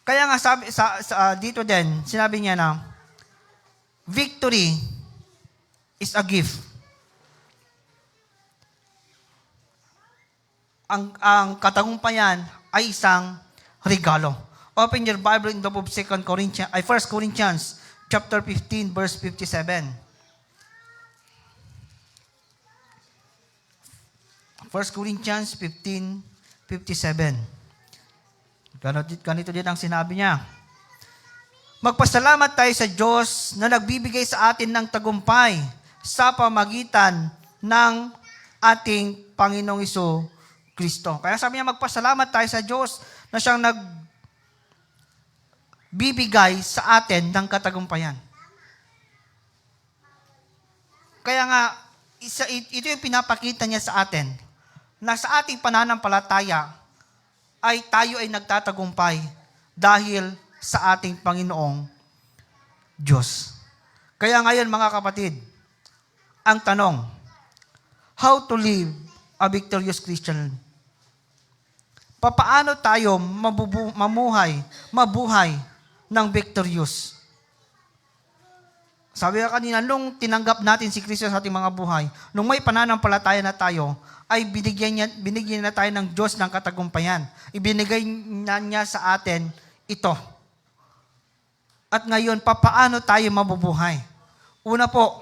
Kaya nga sabi, dito din, sinabi niya na, victory is a gift. Ang katagumpayan ay isang regalo. Open your Bible in the book of 1 Corinthians chapter 15, verse 57. 1 Corinthians 15, 57. Ganito din ang sinabi niya. Magpasalamat tayo sa Diyos na nagbibigay sa atin ng tagumpay sa pamagitan ng ating Panginoong Kristo. Kaya sabi niya, magpasalamat tayo sa Diyos na siyang nagbibigay sa atin ng katagumpayan. Kaya nga, ito yung pinapakita niya sa atin, na sa ating pananampalataya, tayo ay nagtatagumpay dahil sa ating Panginoong Diyos. Kaya ngayon mga kapatid, ang tanong, how to live a victorious Christian? Papaano tayo mabuhay ng victorious? Sabi ka kanina, nung tinanggap natin si Kristo sa ating mga buhay, nung may pananampalataya na tayo, ay binigyan na tayo ng Diyos ng katagumpayan. Ibinigay niya sa atin ito. At ngayon, papaano tayo mabubuhay? Una po,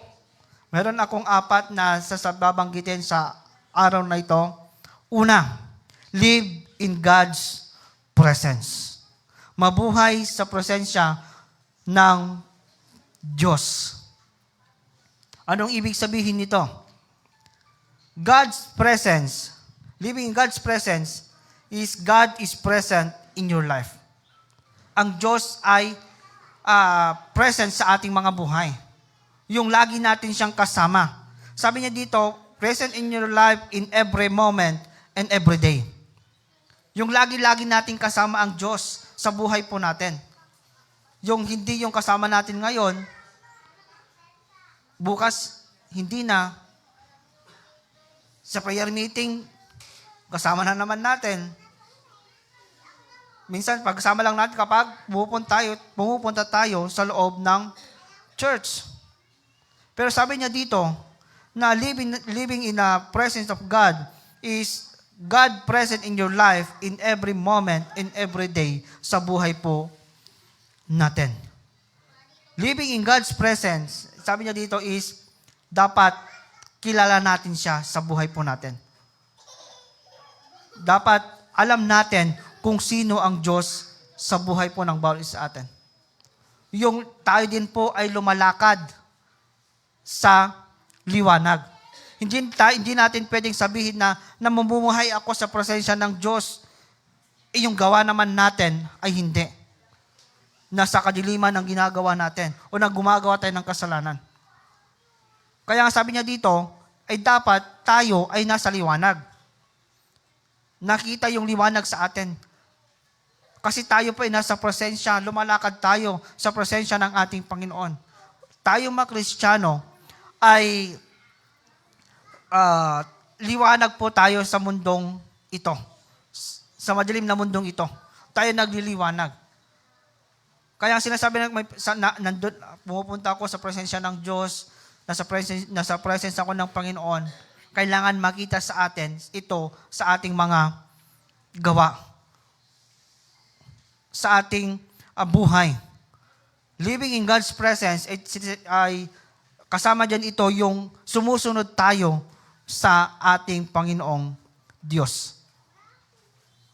meron akong 4 na babanggitin sa araw na ito. Una, live in God's presence. Mabuhay sa presensya ng Diyos. Anong ibig sabihin nito? God's presence, living in God's presence, is God is present in your life. Ang Diyos ay present sa ating mga buhay. Yung lagi natin siyang kasama. Sabi niya dito, present in your life in every moment and every day. Yung lagi-lagi natin kasama ang Diyos sa buhay po natin. Yung hindi yung kasama natin ngayon, bukas hindi na. Sa prayer meeting, kasama na naman natin. Minsan, pagkasama lang natin kapag pumupunta tayo sa loob ng church. Pero sabi niya dito, na living in the presence of God is God present in your life in every moment, in every day, sa buhay po natin. Living in God's presence, sabi niya dito is, dapat kilala natin siya sa buhay po natin. Dapat alam natin kung sino ang Diyos sa buhay po ng bawat isa atin. Yung tayo din po ay lumalakad sa liwanag. Hindi natin pwedeng sabihin na namumuhay ako sa presensya ng Diyos, yung gawa naman natin ay hindi. Nasa kadiliman ang ginagawa natin o gumagawa tayo ng kasalanan. Kaya nga sabi niya dito, ay dapat tayo ay nasa liwanag. Nakita yung liwanag sa atin. Kasi tayo po ay nasa presensya, lumalakad tayo sa presensya ng ating Panginoon. Tayo mga Kristiyano ay liwanag po tayo sa mundong ito. Sa madilim na mundong ito. Tayo nagliliwanag. Kaya ang sinasabi nandun, pumupunta ako sa presensya ng Diyos, nasa presensya ako ng Panginoon, kailangan makita sa atin ito sa ating mga gawa. Sa ating buhay. Living in God's presence ay kasama dyan ito yung sumusunod tayo sa ating Panginoong Diyos.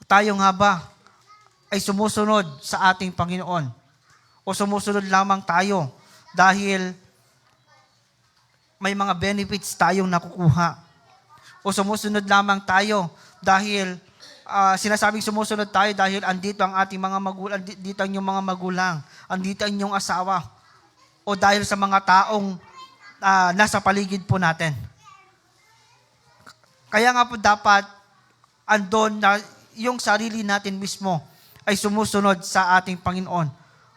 Tayo nga ba ay sumusunod sa ating Panginoon? O sumusunod lamang tayo dahil may mga benefits tayong nakukuha? O sumusunod lamang tayo dahil sinasabing sumusunod tayo dahil andito ang ating mga magulang, andito ang inyong mga magulang, andito ang inyong asawa, o dahil sa mga taong nasa paligid po natin. Kaya nga po dapat andon na yung sarili natin mismo ay sumusunod sa ating Panginoon.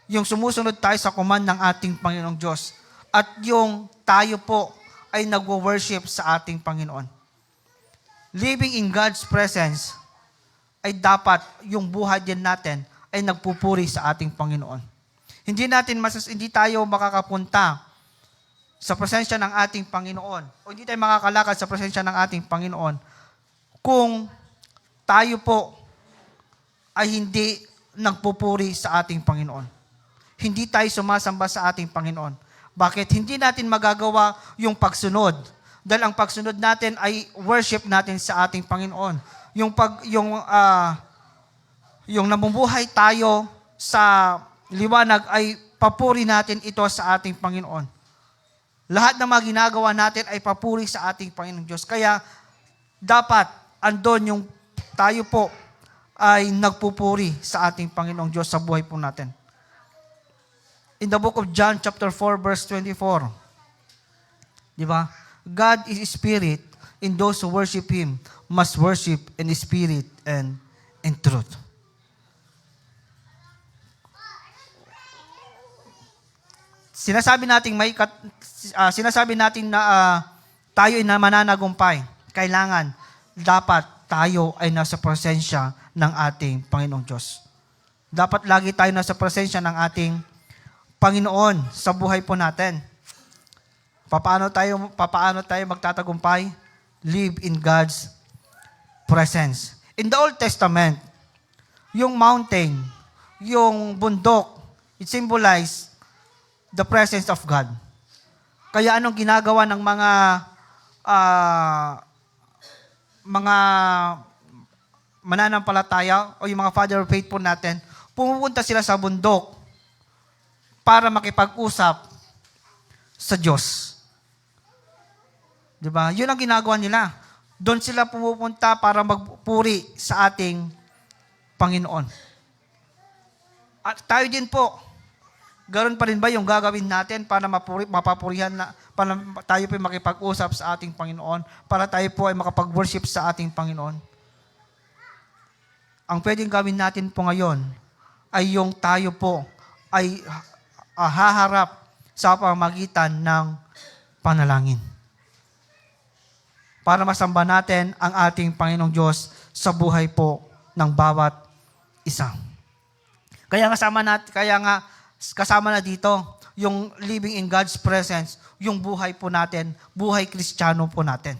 Yung sumusunod tayo sa command ng ating Panginoong Diyos. At yung tayo po ay nagwo-worship sa ating Panginoon. Living in God's presence ay dapat yung buhay din natin ay nagpupuri sa ating Panginoon. Hindi tayo makakapunta sa presensya ng ating Panginoon o hindi tayo makakalakad sa presensya ng ating Panginoon kung tayo po ay hindi nagpupuri sa ating Panginoon. Hindi tayo sumasamba sa ating Panginoon. Bakit? Hindi natin magagawa yung pagsunod. Dahil ang pagsunod natin ay worship natin sa ating Panginoon. Yung namumuhay tayo sa liwanag ay papuri natin ito sa ating Panginoon. Lahat ng mga ginagawa natin ay papuri sa ating Panginoong Diyos. Kaya dapat andon yung tayo po ay nagpupuri sa ating Panginoong Diyos sa buhay po natin. In the book of John chapter 4 verse 24, di ba? God is Spirit, and those who worship Him must worship in spirit and in truth. Sinasabi natin na tayo ay mananagumpay. Kailangan, dapat tayo ay nasa presensya ng ating Panginoong Diyos. Dapat lagi tayo nasa presensya ng ating Panginoon sa buhay po natin. Papaano tayo magtatagumpay? Live in God's presence. In the Old Testament, yung mountain, yung bundok, it symbolizes the presence of God. Kaya anong ginagawa ng mga mananampalataya o yung mga father of faith po natin, pumupunta sila sa bundok para makipag-usap sa Diyos. Diba? Yun ang ginagawa nila. Doon sila pumupunta para magpuri sa ating Panginoon. At tayo din po, ganoon pa rin ba yung gagawin natin para mapapurihan na, para tayo po makipag-usap sa ating Panginoon, para tayo po ay makapag-worship sa ating Panginoon? Ang pwedeng gawin natin po ngayon ay yung tayo po ay haharap sa pamamagitan ng panalangin. Para masamba natin ang ating Panginoong Diyos sa buhay po ng bawat isa. Kaya kasama na dito yung living in God's presence, yung buhay po natin, buhay Kristiyano po natin.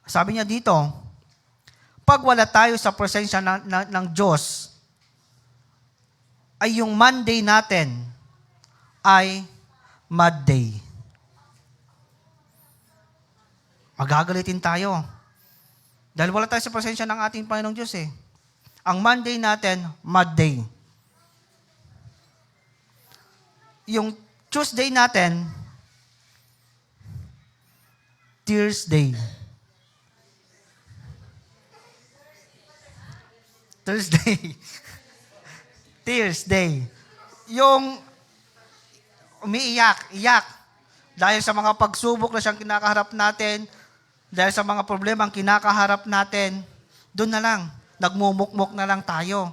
Sabi niya dito, pag wala tayo sa presensya ng Diyos, ay yung Monday natin ay mad day. Magagalitin tayo. Dahil wala tayo sa presensya ng ating Panginoong Diyos eh. Ang Monday natin, mad day. Yung Tuesday natin, tears day. Thursday. Tears day. Yung iyak. Dahil sa mga pagsubok na siyang kinakaharap natin, dahil sa mga problema ang kinakaharap natin, doon na lang, nagmumukmok na lang tayo.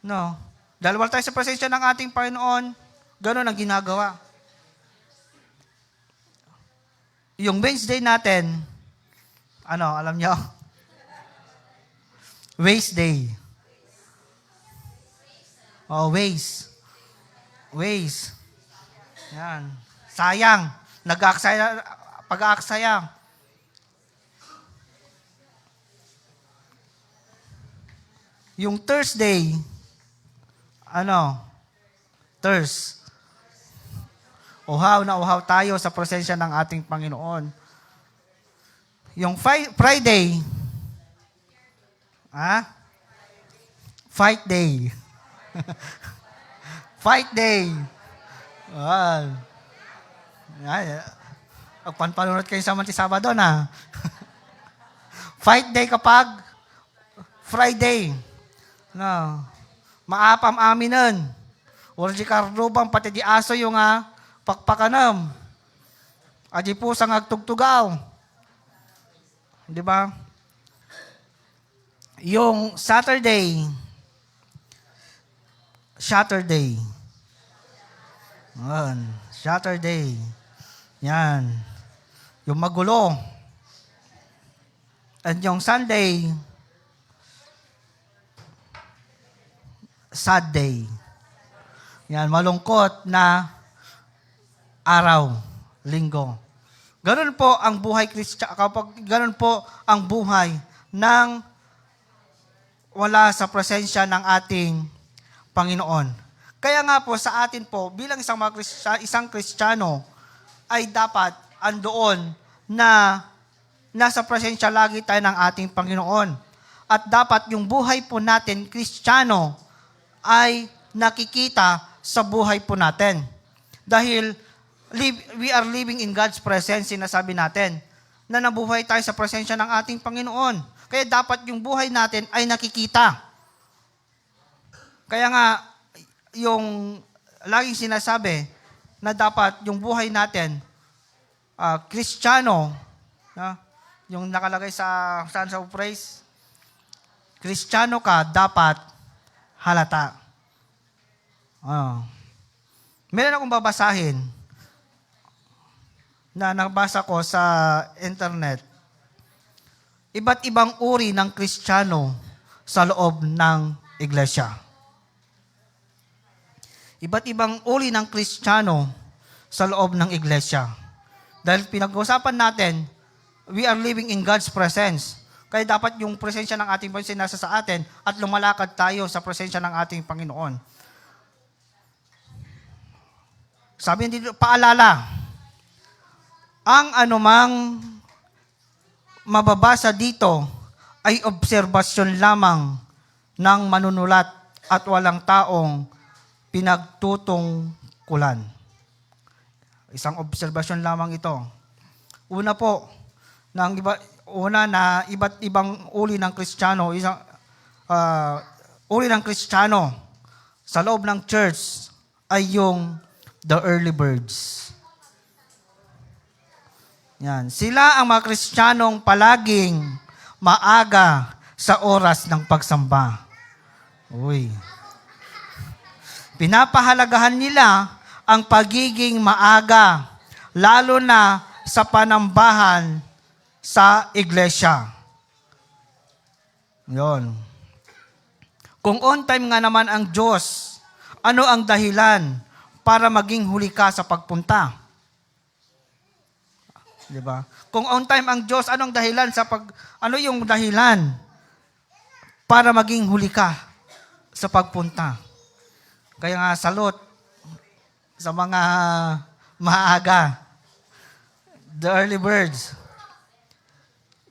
No. Dahil wala tayo sa presensya ng ating Panginoon, ganun ang ginagawa. Yung Wednesday natin, alam nyo? Waste Day. Waste. Waste. Yan. Sayang. Nag-aaksaya, pag-aaksaya. Yung Thursday, uhaw na uhaw tayo sa presensya ng ating Panginoon. Yung Friday, Fight Day. Fight Day. Pagpanpanunod kayo sa Manti Sabado na. Fight Day kapag Friday. No. Maapam aminan. Orji karubang pati di aso yung pakpakanam. Aji pusang agtugtugaw. Di ba? Yung Saturday. Saturday. Yan. Yung magulo. At yung Sunday, sad day. Yan, malungkot na araw, linggo. Ganun po ang buhay ganun po ang buhay ng wala sa presensya ng ating Panginoon. Kaya nga po sa atin po, bilang isang Kristiyano, ay dapat andoon na nasa presensya lagi tayo ng ating Panginoon. At dapat yung buhay po natin, Kristiyano, ay nakikita sa buhay po natin. Dahil we are living in God's presence, sinasabi natin, na nabuhay tayo sa presensya ng ating Panginoon. Kaya dapat yung buhay natin ay nakikita. Kaya nga, yung laging sinasabi na dapat yung buhay natin, Kristiyano, yung nakalagay sa Sons of Praise, Kristiyano ka, dapat halata. Meron akong babasahin na nabasa ko sa internet. Iba't ibang uri ng Kristiyano sa loob ng iglesia. Iba't ibang uri ng Kristiyano sa loob ng iglesia. Dahil pinag-usapan natin, we are living in God's presence. Kaya dapat yung presensya ng ating Panginoon nasa sa atin at lumalakad tayo sa presensya ng ating Panginoon. Sabi dito, paalala, ang anumang mababasa dito ay obserbasyon lamang ng manunulat at walang taong pinagtutungkulan. Isang obserbasyon lamang ito. Una po, na iba't ibang uri ng Kristiyano, uri ng Kristiyano sa loob ng church ay yung the early birds. Yan. Sila ang mga Kristiyanong palaging maaga sa oras ng pagsamba. Uy. Pinapahalagahan nila ang pagiging maaga, lalo na sa panambahan sa iglesia. Yon. Kung on time nga naman ang Diyos, ano ang dahilan para maging huli ka sa pagpunta? Diba? Kung on time ang Diyos, ano yung dahilan para maging huli ka sa pagpunta? Kaya nga salot sa mga maaga, the early birds,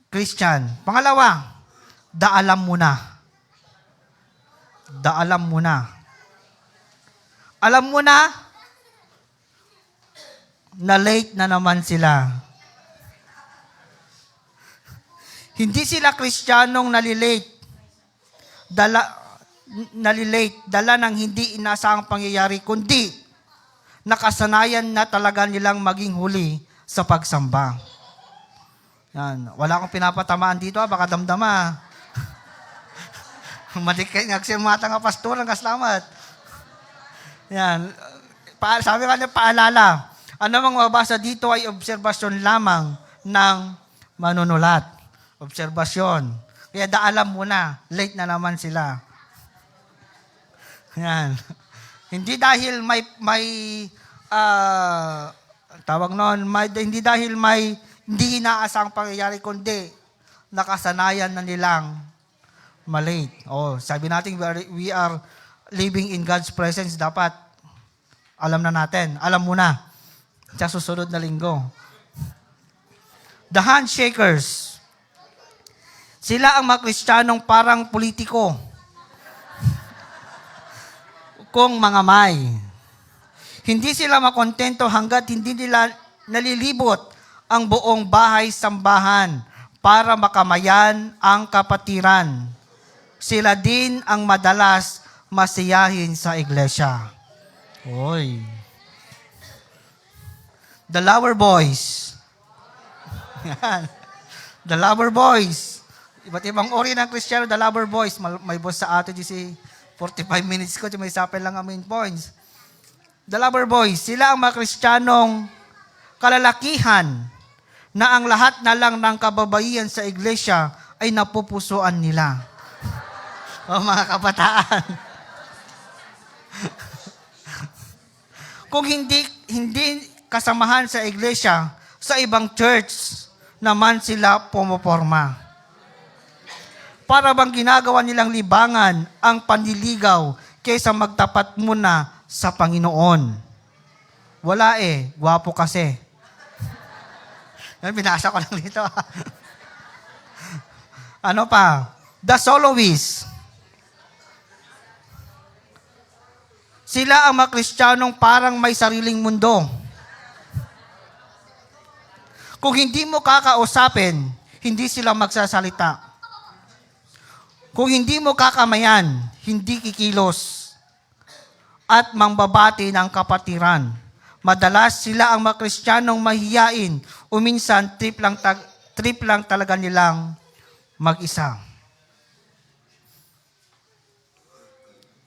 Christian. Pangalawa, daalam mo na. Daalam mo na. Alam mo na late na naman sila. Hindi sila Kristiyanong nalilate. Dala ng hindi inaasahang pangyayari, kundi nakasanayan na talaga nilang maging huli sa pagsamba. Yan. Wala akong pinapatamaan dito, baka damdama. Madikay nagsimata nga pastor, ang kaslamat. Yan. Sabi ka niya, paalala. Ano mang mabasa dito ay obserbasyon lamang ng manunulat. Obserbasyon. Kaya daalam mo na, late na naman sila. Yan. Hindi dahil tawag noon, hindi dahil hindi inaasang pangyayari, kundi nakasanayan na nilang malate. Sabi natin, we are living in God's presence. Dapat alam na natin. Alam mo na. Sa susunod na linggo. The handshakers. Sila ang mga Kristiyanong parang politiko. Kung mga may. Hindi sila makontento hanggat hindi nila nalilibot ang buong bahay-sambahan para makamayan ang kapatiran. Sila din ang madalas masiyahin sa iglesia. Oy. The Lover Boys. Yan. The Lover Boys. Iba't ibang ori ng Kristiyano, The Lover Boys. May boss sa atin, 45 minutes ko, may sapin lang ang main points. The Lover Boys, sila ang mga Kristiyanong kalalakihan na ang lahat na lang ng kababaihan sa iglesia ay napupusuan nila. Mga kabataan. Kung hindi kasamahan sa iglesia, sa ibang church naman sila pumoporma. Para bang ginagawa nilang libangan ang panliligaw kaysa magtapat muna sa Panginoon. Wala gwapo kasi. Binasa ko lang dito. Ano pa? The soloists. Sila ang mga Kristiyanong parang may sariling mundo. Kung hindi mo kakausapin, hindi sila magsasalita. Kung hindi mo kakamayan, hindi kikilos. At mangbabati ng kapatiran. Madalas sila ang mga Kristiyanong mahiyain o minsan trip lang talaga nilang mag-isa.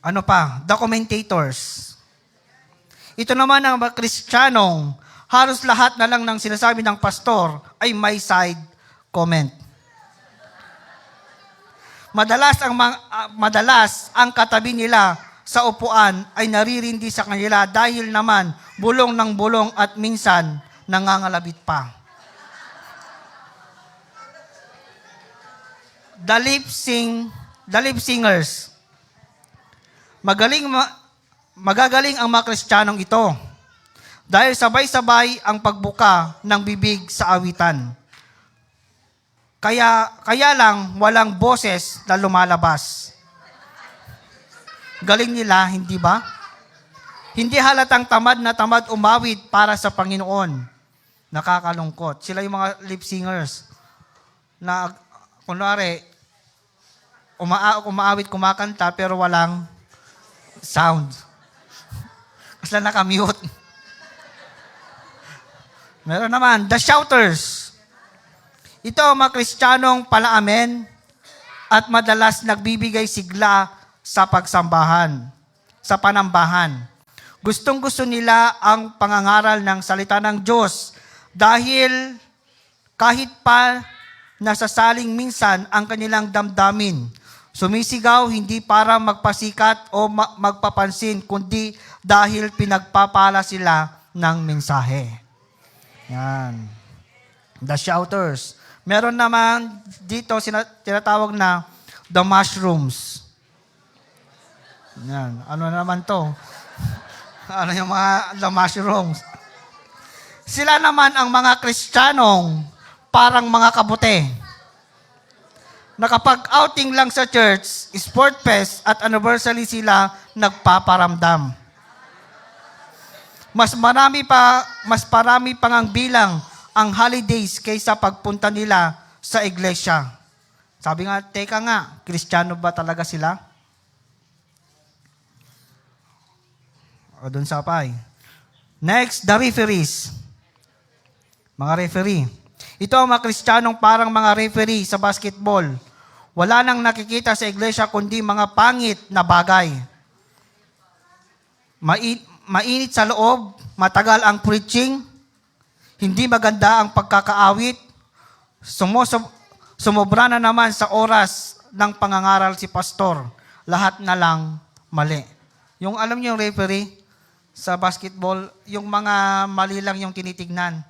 Ano pa? The commentators. Ito naman ang mga Kristiyanong halos lahat na lang ng sinasabi ng pastor ay may side comment. Madalas ang katabi nila sa upuan ay naririndi sa kanila dahil naman bulong ng bulong at minsan nangangalabit pa. The lip singers. Magagaling ang mga Kristiyanong ito dahil sabay-sabay ang pagbuka ng bibig sa awitan. Kaya lang walang boses na lumalabas. Galing nila, hindi ba? Hindi halatang tamad na tamad umawit para sa Panginoon. Nakakalungkot. Sila yung mga lip singers na, kunwari, umaawit, kumakanta, pero walang sound. Kasi nakamute. Meron naman, the shouters. Ito ang mga Kristiyanong palaamen at madalas nagbibigay sigla sa pagsambahan, sa panambahan. Gustong-gusto nila ang pangangaral ng salita ng Diyos dahil kahit pa nasasaling minsan ang kanilang damdamin, sumisigaw hindi para magpasikat o magpapansin, kundi dahil pinagpapala sila ng mensahe. Yan. The shouters. Meron naman dito tinatawag na the mushrooms. Yan. Ano naman to? Ano yung mga the mushrooms? Sila naman ang mga Kristiyanong parang mga kabute. Na kapag outing lang sa church, sport fest at anniversary sila nagpaparamdam. Mas parami pang ang bilang ang holidays kaysa pagpunta nila sa iglesia. Sabi nga, teka nga, Kristiyano ba talaga sila? O dun sa pay. Next, the referees. Mga referee. Ito ang mga Kristiyanong parang mga referee sa basketball. Wala nang nakikita sa iglesia kundi mga pangit na bagay. Mainit sa loob, matagal ang preaching, hindi maganda ang pagkakaawit, sumobra na naman sa oras ng pangangaral si pastor. Lahat na lang mali. Yung alam niyo yung referee sa basketball, yung mga mali lang yung tinitignan.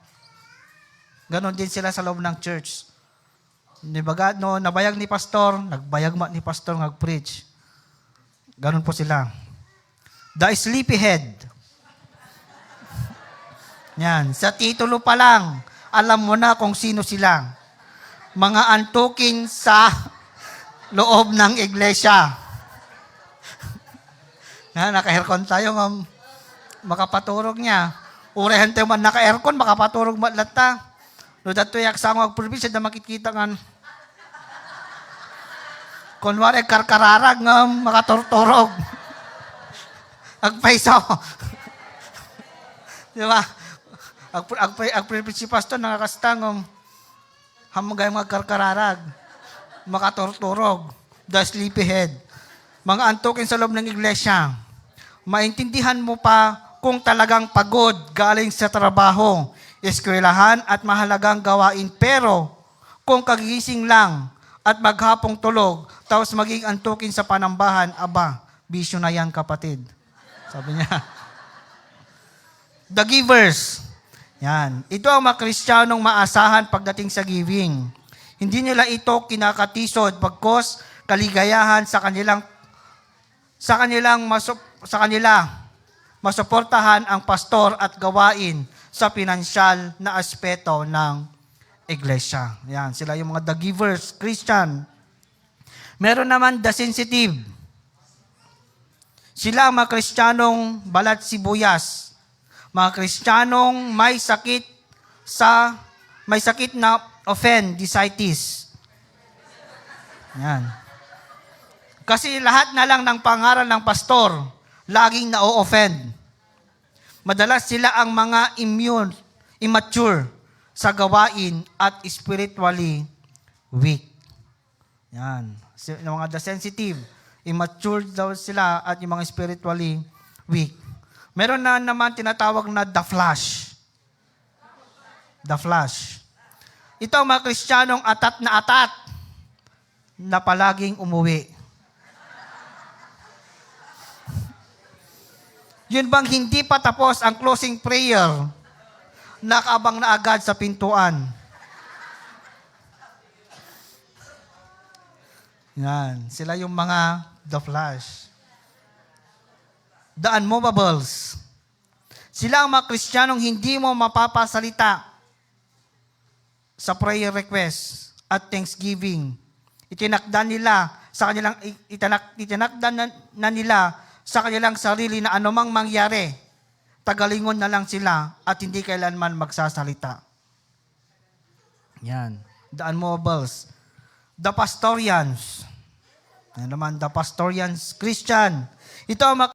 Ganon din sila sa loob ng church. No, nabayag ni pastor, nagbayag ni pastor nag-preach. Ganon po sila. The sleepyhead. Yan, sa titulo pa lang, alam mo na kung sino sila. Mga antukin sa loob ng iglesia. Naka-aircon tayo, makapaturog niya. Urehan tayo man naka-aircon, makapaturog matlata. No, dato yak sa mga probinsya na makikita nga. Kunwari, karkararag nga makaturturog. Agpaisaw. Di ba? Agpaisaw si pastor, nakakastang hamagay mga karkararag. Makaturturog. The sleepyhead. Mga antukin sa loob ng iglesia. Maintindihan mo pa kung talagang pagod galing sa trabaho, eskwelahan at mahalagang gawain. Pero kung kagigising lang at maghapong tulog, tapos maging antukin sa panambahan, aba, bisyo na yan kapatid. Sabi niya. The givers. Yan. Ito ang mga Kristiyanong maasahan pagdating sa giving. Hindi nila ito kinakatisod pagkos kaligayahan sa kanila masuportahan ang pastor at gawain sa pinansyal na aspeto ng iglesia. Yan, sila yung mga the givers, Christian. Meron naman the sensitive. Sila ang mga Kristiyanong balat sibuyas. Mga Kristiyanong may sakit na appendicitis. Yan. Kasi lahat na lang ng pangaral ng pastor, laging na-offend. Madalas sila ang mga immature sa gawain at spiritually weak. Yan. Yung mga the sensitive, immature daw sila at yung mga spiritually weak. Meron na naman tinatawag na the flesh. The flesh. Ito ang mga Kristiyanong atat na palaging umuwi. Yun bang hindi pa tapos ang closing prayer, nakaabang na agad sa pintuan. Yan. Sila yung mga the flesh. The unmovables. Sila ang mga Kristiyanong hindi mo mapapasalita sa prayer request at thanksgiving. Itinakda na nila sa kanilang sarili na anumang mangyari, tagalingon na lang sila at hindi kailanman magsasalita. Yan. The unmovables. The pastorians. Yan naman, the pastorians Christian. Ito ang mga